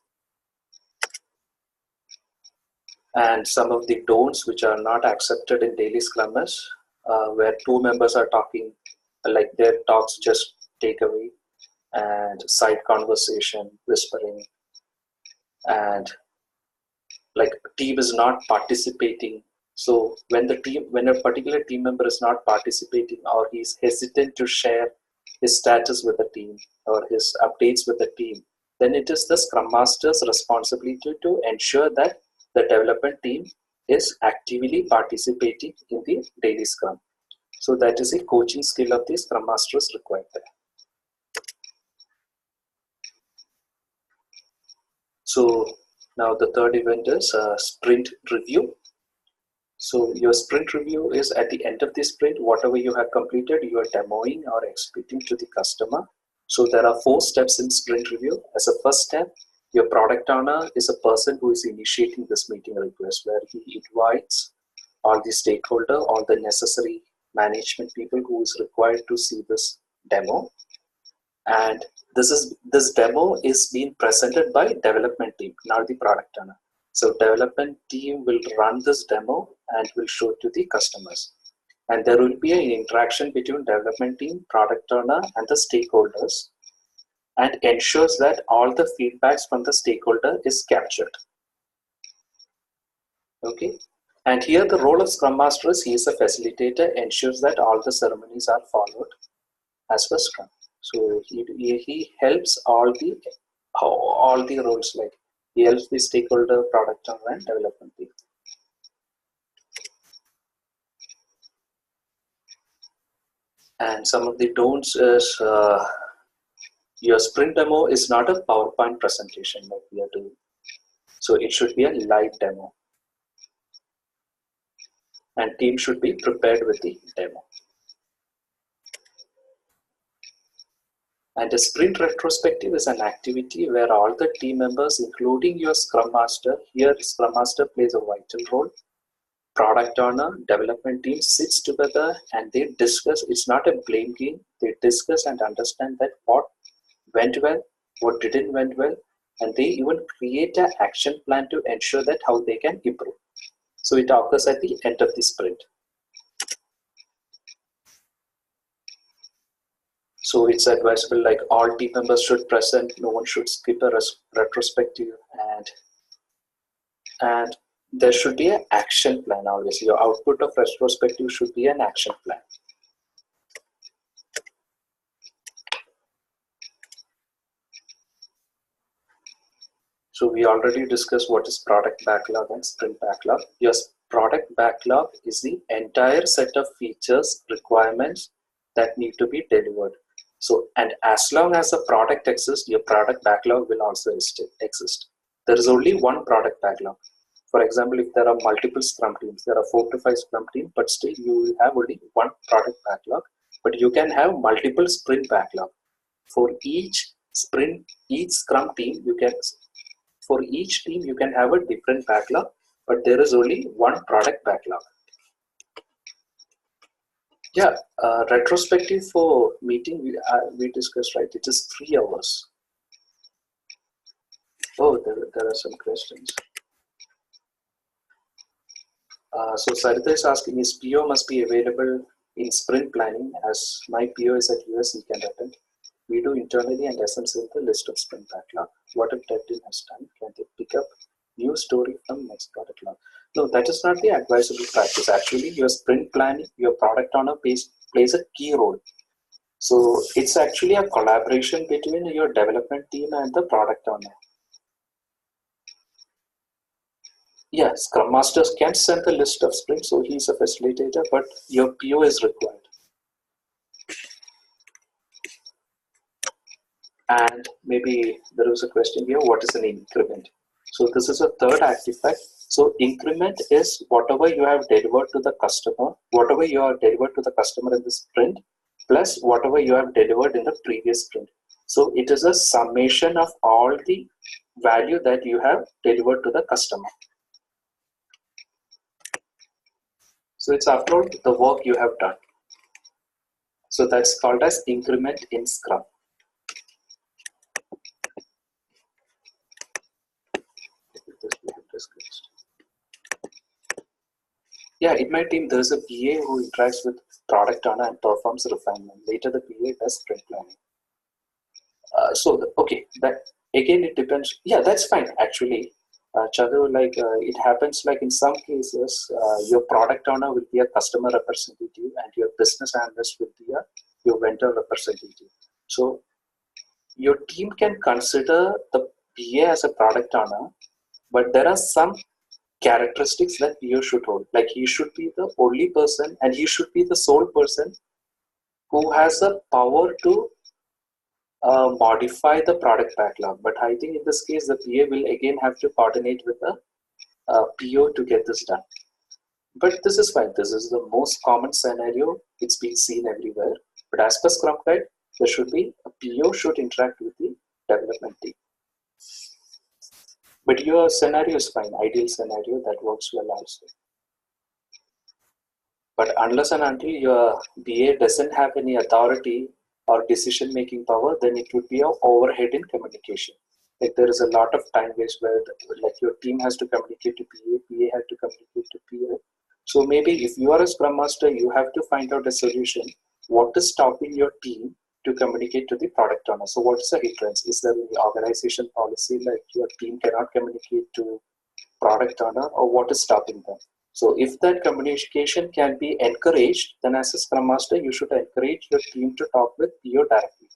[SPEAKER 1] And some of the don'ts which are not accepted in daily scrum is where 2 members are talking, like their talks just take away, and side conversation, whispering, and like team is not participating. So when a particular team member is not participating or he's hesitant to share his status with the team or his updates with the team, then it is the Scrum Master's responsibility to ensure that the development team is actively participating in the daily Scrum. So that is a coaching skill of the Scrum Master is required there. So now the third event is sprint review. So your sprint review is at the end of the sprint, whatever you have completed, you are demoing or exhibiting to the customer. So there are 4 steps in sprint review. As a first step, your product owner is a person who is initiating this meeting request, where he invites all the stakeholder, all the necessary management people who is required to see this demo. And this demo is being presented by development team, not the product owner. So development team will run this demo and will show it to the customers. And there will be an interaction between development team, product owner, and the stakeholders, and ensures that all the feedbacks from the stakeholder is captured. Okay. And here the role of Scrum Master is he is a facilitator, ensures that all the ceremonies are followed as per Scrum. So he helps all the roles, like he helps the stakeholder, product owner, and development team. And some of the don'ts is your sprint demo is not a PowerPoint presentation like we are doing. So it should be a live demo. And team should be prepared with the demo. And a sprint retrospective is an activity where all the team members, including your Scrum Master, here Scrum Master plays a vital role. Product owner, development team sits together and they discuss. It's not a blame game. They discuss and understand that what went well, what didn't went well, and they even create an action plan to ensure that how they can improve. So it occurs at the end of the sprint. So it's advisable like all team members should present, no one should skip a retrospective, and there should be an action plan always. Your output of retrospective should be an action plan. So we already discussed what is product backlog and sprint backlog. Your product backlog is the entire set of features, requirements that need to be delivered. So, and as long as a product exists, your product backlog will also exist. There is only one product backlog. For example, if there are multiple Scrum teams, there are 4 to 5 Scrum teams, but still you have only one product backlog, but you can have multiple sprint backlog. For each sprint, each Scrum team, for each team, you can have a different backlog, but there is only one product backlog. Yeah, retrospective for meeting, we discussed, right? It is 3 hours. Oh, there are some questions. So Sarita is asking, is PO must be available in sprint planning? As my PO is at US, he can attend. We do internally and SM send the list of sprint backlog. What if dev team has time? Can they pick up new story from next product log? No, that is not the advisable practice. Actually, your sprint planning, your product owner plays a key role. So it's actually a collaboration between your development team and the product owner. Yeah, Scrum Masters can send the list of sprints, so he's a facilitator, but your PO is required. And maybe there was a question here, what is an increment? So this is a third artifact. So increment is whatever you have delivered to the customer, whatever you have delivered to the customer in the sprint, plus whatever you have delivered in the previous sprint. So it is a summation of all the value that you have delivered to the customer. So it's after all the work you have done. So that's called as increment in Scrum. Yeah, in my team, there's a PA who interacts with product owner and performs refinement. Later, the PA does sprint planning. Okay, that again, it depends. Yeah, that's fine, actually. Chadru, it happens like in some cases, your product owner will be a customer representative and your business analyst will be your vendor representative. So your team can consider the PA as a product owner, but there are some characteristics that PO should hold. Like he should be the only person and he should be the sole person who has the power to modify the product backlog. But I think in this case, the PA will again have to coordinate with the PO to get this done. But this is fine. This is the most common scenario. It's been seen everywhere. But as per Scrum Guide, there should be a PO should interact with the development team. But your scenario is fine. Ideal scenario that works well also. But unless and until your BA doesn't have any authority or decision-making power, then it would be an overhead in communication. Like there is a lot of time waste where like your team has to communicate to PA has to communicate to PA. So maybe if you are a Scrum Master, you have to find out a solution. What is stopping your team to communicate to the product owner? So what is the hindrance? Is there any organization policy like your team cannot communicate to product owner, or what is stopping them? So if that communication can be encouraged, then as a Scrum Master, you should encourage your team to talk with PO directly.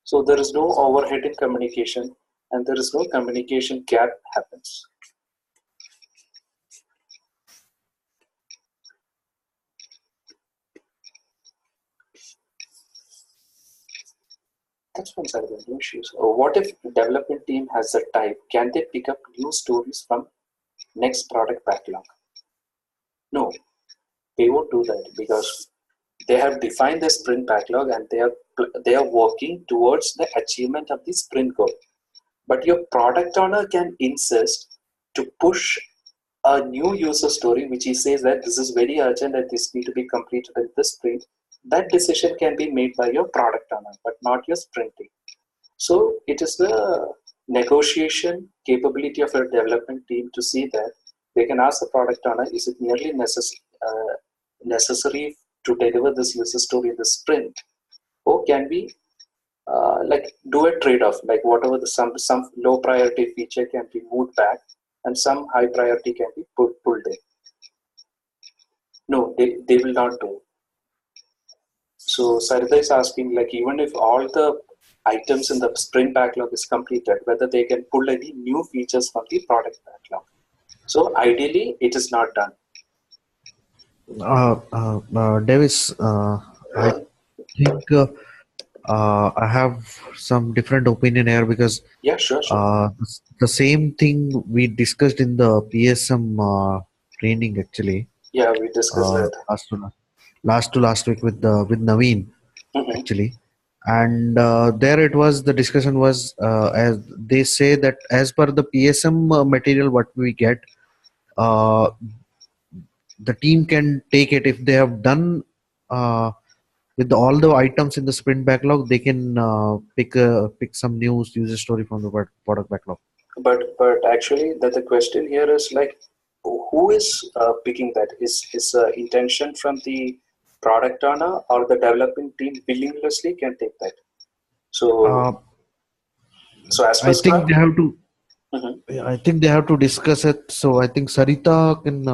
[SPEAKER 1] So there is no overhead in communication, and there is no communication gap happens. That's one side of the issues. What if the development team has a type? Can they pick up new stories from next product backlog? No, they won't do that because they have defined the sprint backlog and they are working towards the achievement of the sprint goal. But your product owner can insist to push a new user story which he says that this is very urgent and this need to be completed in this sprint. That decision can be made by your product owner, but not your sprint team. So it is the negotiation capability of your development team to see that they can ask the product owner, is it merely necessary to deliver this user story in the sprint, or can we like do a trade-off, like whatever the some low priority feature can be moved back and some high priority can be pulled in? No, they will not do. So Sarita is asking, like, even if all the items in the sprint backlog is completed, whether they can pull any new features from the product backlog. So ideally, it is not done.
[SPEAKER 2] Davis, I think I have some different opinion here because
[SPEAKER 1] Yeah, sure.
[SPEAKER 2] the same thing we discussed in the PSM training actually.
[SPEAKER 1] Yeah, we discussed that.
[SPEAKER 2] Last week with Naveen actually, and there it was, the discussion was as they say that as per the PSM material what we get, uh, the team can take it if they have done with all the items in the sprint backlog. They can pick some new user story from the product backlog.
[SPEAKER 1] But actually, that the question here is like, who is picking that? Is intention from the product owner or the developing team willinglessly can take that? So as per
[SPEAKER 2] I think they have to.
[SPEAKER 1] Mm-hmm.
[SPEAKER 2] I think they have to discuss it. So I think Sarita can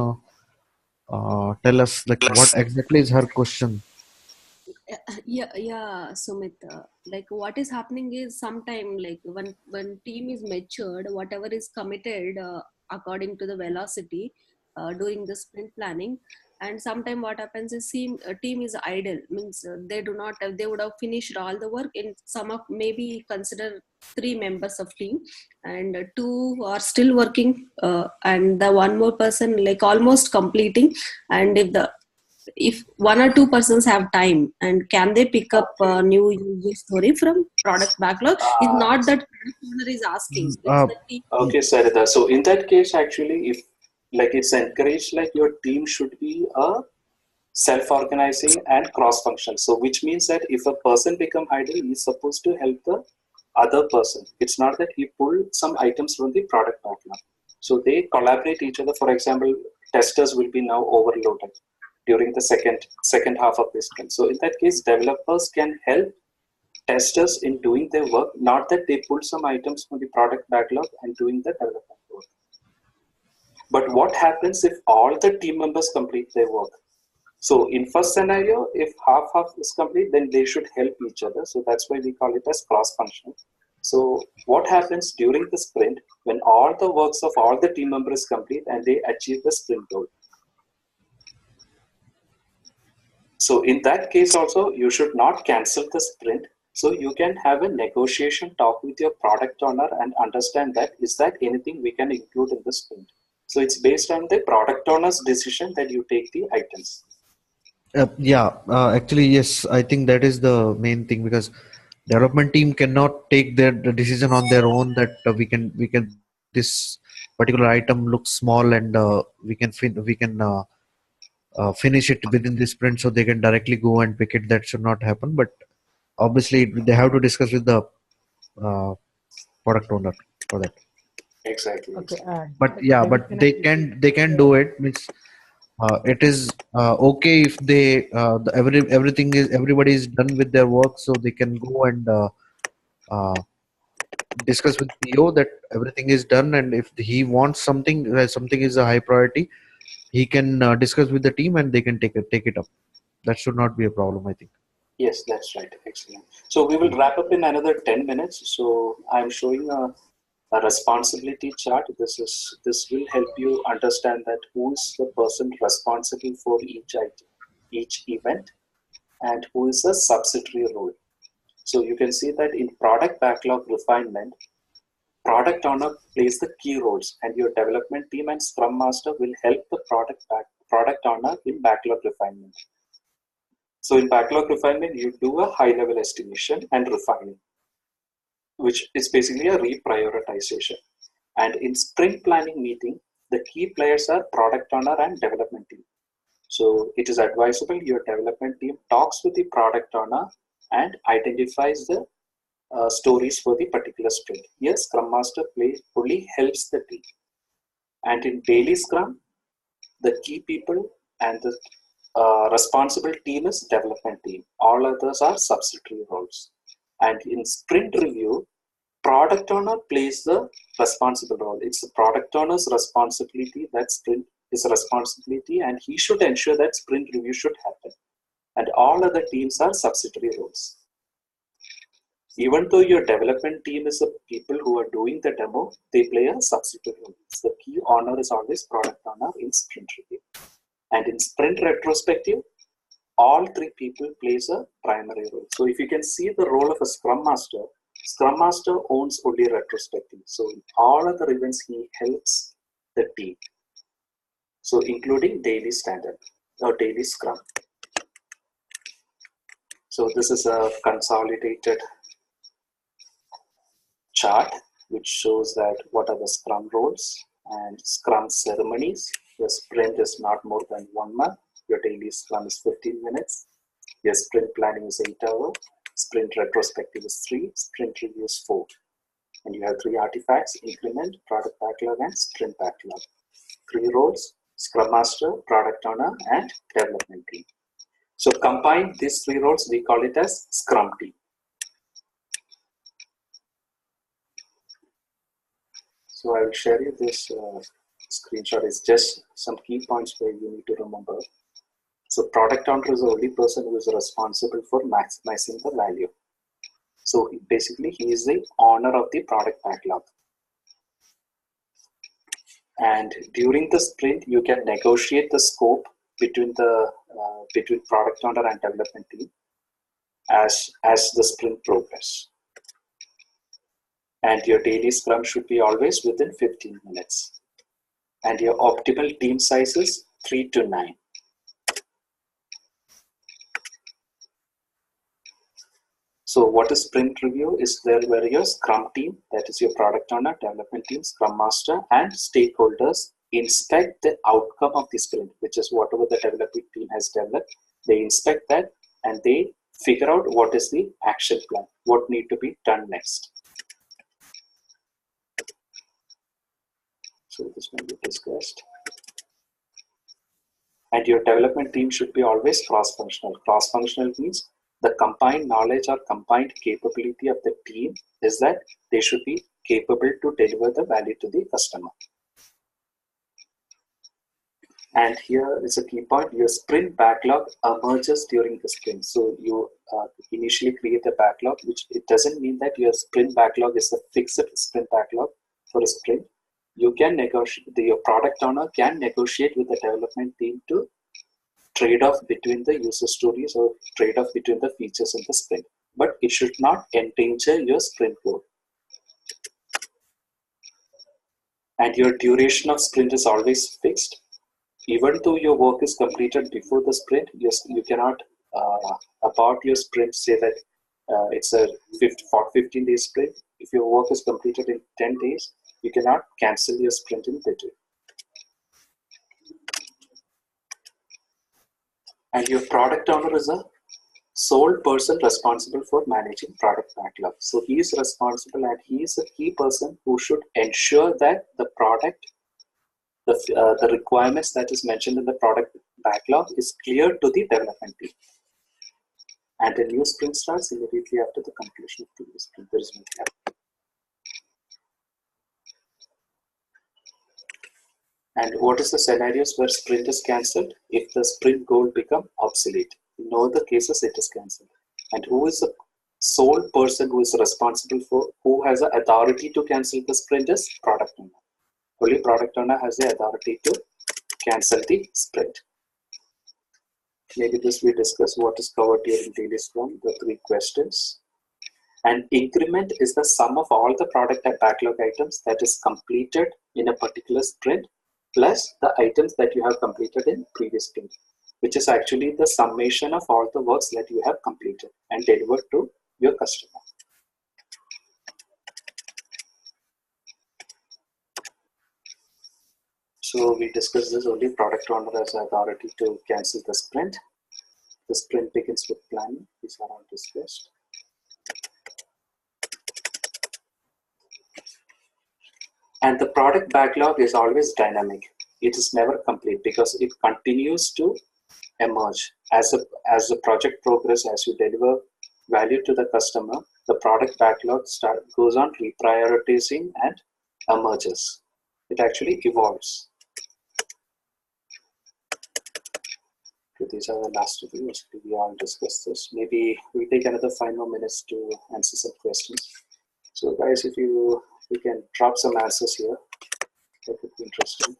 [SPEAKER 2] tell us like what exactly is her question.
[SPEAKER 5] Yeah, Sumit. Like what is happening is sometime like when team is matured, whatever is committed according to the velocity during the sprint planning, and sometime what happens is team is idle, means they do not have, they would have finished all the work in some of, maybe consider 3 members of team, and 2 are still working, and the one more person like almost completing, and if 1 or 2 persons have time, and can they pick up a new user story from product backlog? It's not that product owner is asking, it's the team.
[SPEAKER 1] Okay, Sarita. So in that case, actually, if like it's encouraged, like your team should be a self-organizing and cross-functional. So which means that if a person become idle, he's supposed to help the other person. It's not that he pulled some items from the product backlog. So they collaborate each other. For example, testers will be now overloaded during the second half of this sprint. So in that case, developers can help testers in doing their work, not that they pull some items from the product backlog and doing the development work. But what happens if all the team members complete their work? So in first scenario, if half is complete, then they should help each other. So that's why we call it as cross-functional. So what happens during the sprint when all the works of all the team members complete and they achieve the sprint goal? So in that case also, you should not cancel the sprint. So you can have a negotiation talk with your product owner and understand that, is that anything we can include in the sprint? So it's based on the product owner's decision that you take the items.
[SPEAKER 2] Actually, yes, I think that is the main thing, because development team cannot take the decision on their own that we can this particular item looks small and we can finish it within this sprint so they can directly go and pick it. That should not happen. But obviously, they have to discuss with the product owner for that.
[SPEAKER 1] Exactly.
[SPEAKER 3] Okay.
[SPEAKER 2] But yeah,
[SPEAKER 3] David,
[SPEAKER 2] but
[SPEAKER 3] can
[SPEAKER 2] they can do it. Means it is okay if they everybody is done with their work, so they can go and discuss with PO that everything is done, and if he wants something, something is a high priority, he can discuss with the team and they can take it up. That should not be a problem, I think.
[SPEAKER 1] Yes, that's right. Excellent. So we will wrap up in another 10 minutes. So I'm showing a responsibility chart. This will help you understand that who is the person responsible for each item, each event, and who is a subsidiary role. So you can see that in product backlog refinement, product owner plays the key roles, and your development team and Scrum Master will help the product owner in backlog refinement. So in backlog refinement, you do a high-level estimation and refining, which is basically a reprioritization. And in sprint planning meeting, the key players are product owner and development team. So it is advisable your development team talks with the product owner and identifies the stories for the particular sprint. Here, Scrum Master fully helps the team. And in daily Scrum, the key people and the responsible team is development team. All others are subsidiary roles. And in sprint review, product owner plays the responsible role. It's the product owner's responsibility that sprint is a responsibility, and he should ensure that sprint review should happen. And all other teams are subsidiary roles. Even though your development team is the people who are doing the demo, they play a subsidiary role. The key owner is always product owner in sprint review. And in sprint retrospective, all three people plays a primary role. So if you can see the role of a Scrum Master owns only retrospective. So in all other events, he helps the team. So including daily standard or daily Scrum. So this is a consolidated chart which shows that what are the Scrum roles and Scrum ceremonies. Your sprint is not more than 1 month. Your daily Scrum is 15 minutes. Your sprint planning is 8 hours. Sprint retrospective is 3. Sprint review is 4. And you have 3 artifacts: increment, product backlog, and sprint backlog. 3 roles: Scrum Master, product owner, and development team. So combine these 3 roles, we call it as Scrum team. So I will share you this screenshot. It's just some key points where you need to remember. So product owner is the only person who is responsible for maximizing the value. So basically, he is the owner of the product backlog. And during the sprint, you can negotiate the scope between the product owner and development team as the sprint progress. And your daily Scrum should be always within 15 minutes. And your optimal team size is 3 to 9. So what is sprint review? Is there where your Scrum team, that is your product owner, development team, Scrum Master, and stakeholders inspect the outcome of the sprint, which is whatever the development team has developed. They inspect that and they figure out what is the action plan, what need to be done next. So this will be discussed. And your development team should be always cross-functional. Cross-functional means the combined knowledge or combined capability of the team is that they should be capable to deliver the value to the customer. And here is a key point: your sprint backlog emerges during the sprint. So you initially create a backlog, which it doesn't mean that your sprint backlog is a fixed sprint backlog for a sprint. You can negotiate, your product owner can negotiate with the development team to trade off between the user stories or trade off between the features in the sprint, but it should not endanger your sprint goal. And your duration of sprint is always fixed. Even though your work is completed before the sprint, you cannot about your sprint say that it's a 15-day sprint. If your work is completed in 10 days, you cannot cancel your sprint in between. And your product owner is a sole person responsible for managing product backlog. So he is responsible and he is a key person who should ensure that the product, the requirements that is mentioned in the product backlog is clear to the development team. And a new sprint starts immediately after the completion of the sprint. There is no gap. And what is the scenarios where sprint is cancelled? If the sprint goal become obsolete. In all the cases, it is cancelled. And who is the sole person who is responsible for, who has the authority to cancel the sprint is product owner. Only product owner has the authority to cancel the sprint. Maybe this we discuss what is covered during daily Scrum, the 3 questions. And increment is the sum of all the product and backlog items that is completed in a particular sprint plus the items that you have completed in previous sprint, which is actually the summation of all the works that you have completed and delivered to your customer. So we discussed this, only product owner has authority to cancel the sprint. The sprint begins with planning. These are all discussed. And the product backlog is always dynamic. It is never complete because it continues to emerge as the project progresses, as you deliver value to the customer. The product backlog goes on reprioritizing and emerges. It actually evolves. Okay, these are the last two. We all discussed this. Maybe we take another 5 more minutes to answer some questions. So guys, if you can drop some answers here, that would be interesting.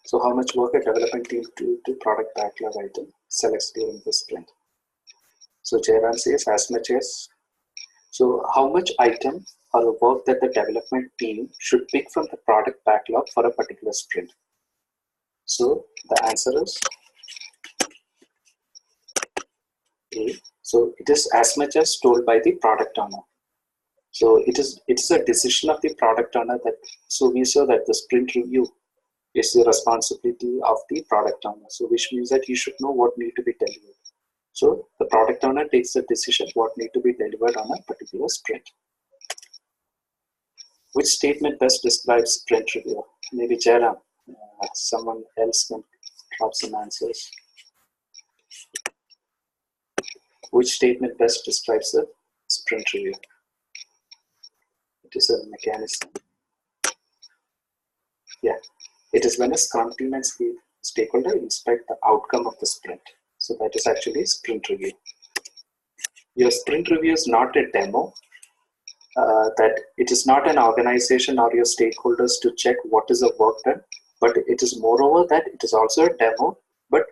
[SPEAKER 1] So how much work a development team to product backlog item selects during the sprint? So Jairam says as much as. So how much item or work that the development team should pick from the product backlog for a particular sprint? So the answer is A. So it is as much as told by the product owner. So it's a decision of the product owner that, so we saw that the sprint review is the responsibility of the product owner. So which means that he should know what need to be delivered. So the product owner takes the decision what need to be delivered on a particular sprint. Which statement best describes sprint review? Maybe Jairam, someone else can drop some answers. Which statement best describes the sprint review? It is a mechanism. Yeah, it is when a Scrum team and stakeholder inspect the outcome of the sprint. So that is actually sprint review. Your sprint review is not a demo. That it is not an organization or your stakeholders to check what is the work done, but it is moreover that it is also a demo. But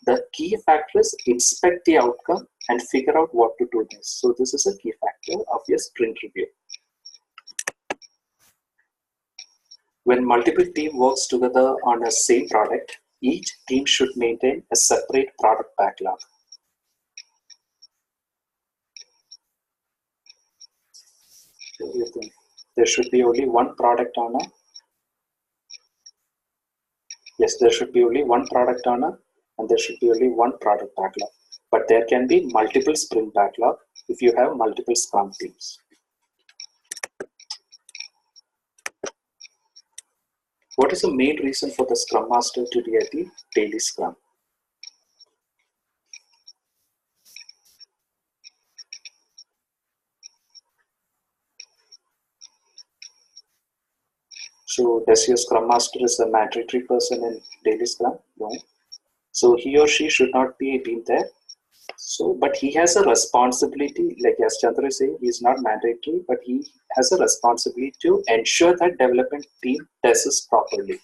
[SPEAKER 1] the key factor is inspect the outcome and figure out what to do next. So this is a key factor of your sprint review. When multiple teams works together on a same product, each team should maintain a separate product backlog. What do you think? There should be only one product owner. Yes, there should be only one product owner and there should be only one product backlog. But there can be multiple sprint backlog if you have multiple Scrum teams. What is the main reason for the Scrum Master to be at the daily Scrum? So does your Scrum Master is a mandatory person in daily Scrum? No. So he or she should not be there. So, but he has a responsibility, like as Chandra is saying, he is not mandatory, but he has a responsibility to ensure that development team does this properly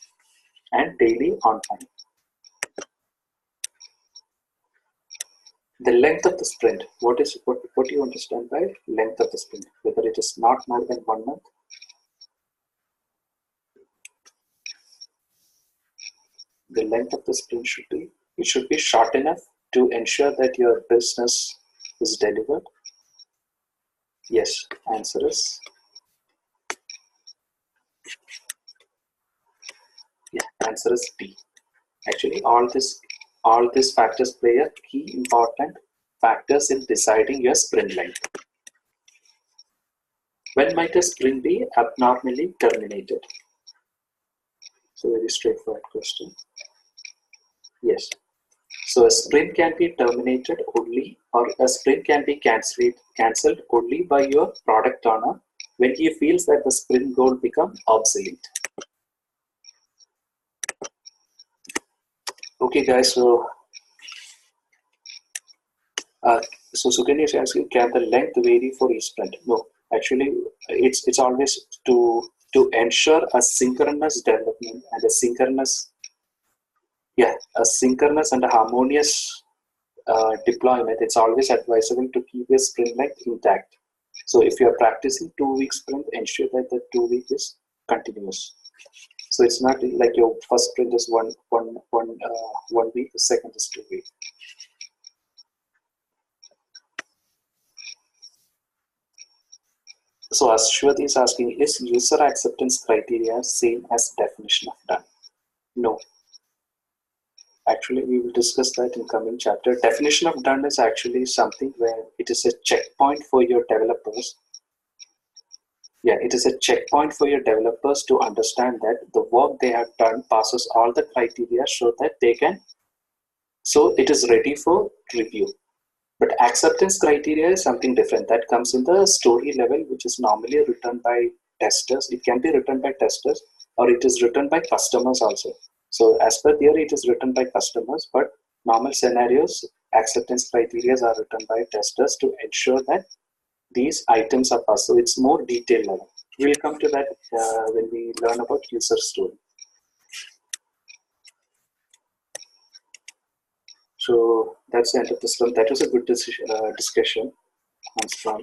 [SPEAKER 1] and daily on time. The length of the sprint. What do you understand by length of the sprint? Whether it is not more than 1 month. The length of the sprint should be short enough to ensure that your business is delivered. Yes, answer is answer is B. Actually, all these factors play a key important factors in deciding your sprint length. When might a sprint be abnormally terminated? So very straightforward question. Yes. So a sprint can be terminated only, or a sprint can be cancelled only by your product owner when he feels that the sprint goal become obsolete. Okay, guys. So Sukanya is asking, can the length vary for each sprint? No, actually, it's always to ensure a synchronous development and a synchronous and a harmonious deployment. It's always advisable to keep your sprint length intact. So if you are practicing 2 week sprint, ensure that the 2 week is continuous. So it's not like your first sprint is one week, the second is 2 weeks. So Ashwathi is asking, is user acceptance criteria same as definition of done? No. Actually, we will discuss that in coming chapter. Definition of done is actually something where it is a checkpoint for your developers. Yeah, it is a checkpoint for your developers to understand that the work they have done passes all the criteria so that they can, so it is ready for review. But acceptance criteria is something different. That comes in the story level, which is normally written by testers. It can be written by testers or it is written by customers also. So as per theory, it is written by customers, but normal scenarios, acceptance criteria are written by testers to ensure that these items are passed. So it's more detailed level. We'll come to that when we learn about user story. So that's the end of the Scrum. That was a good discussion on Scrum.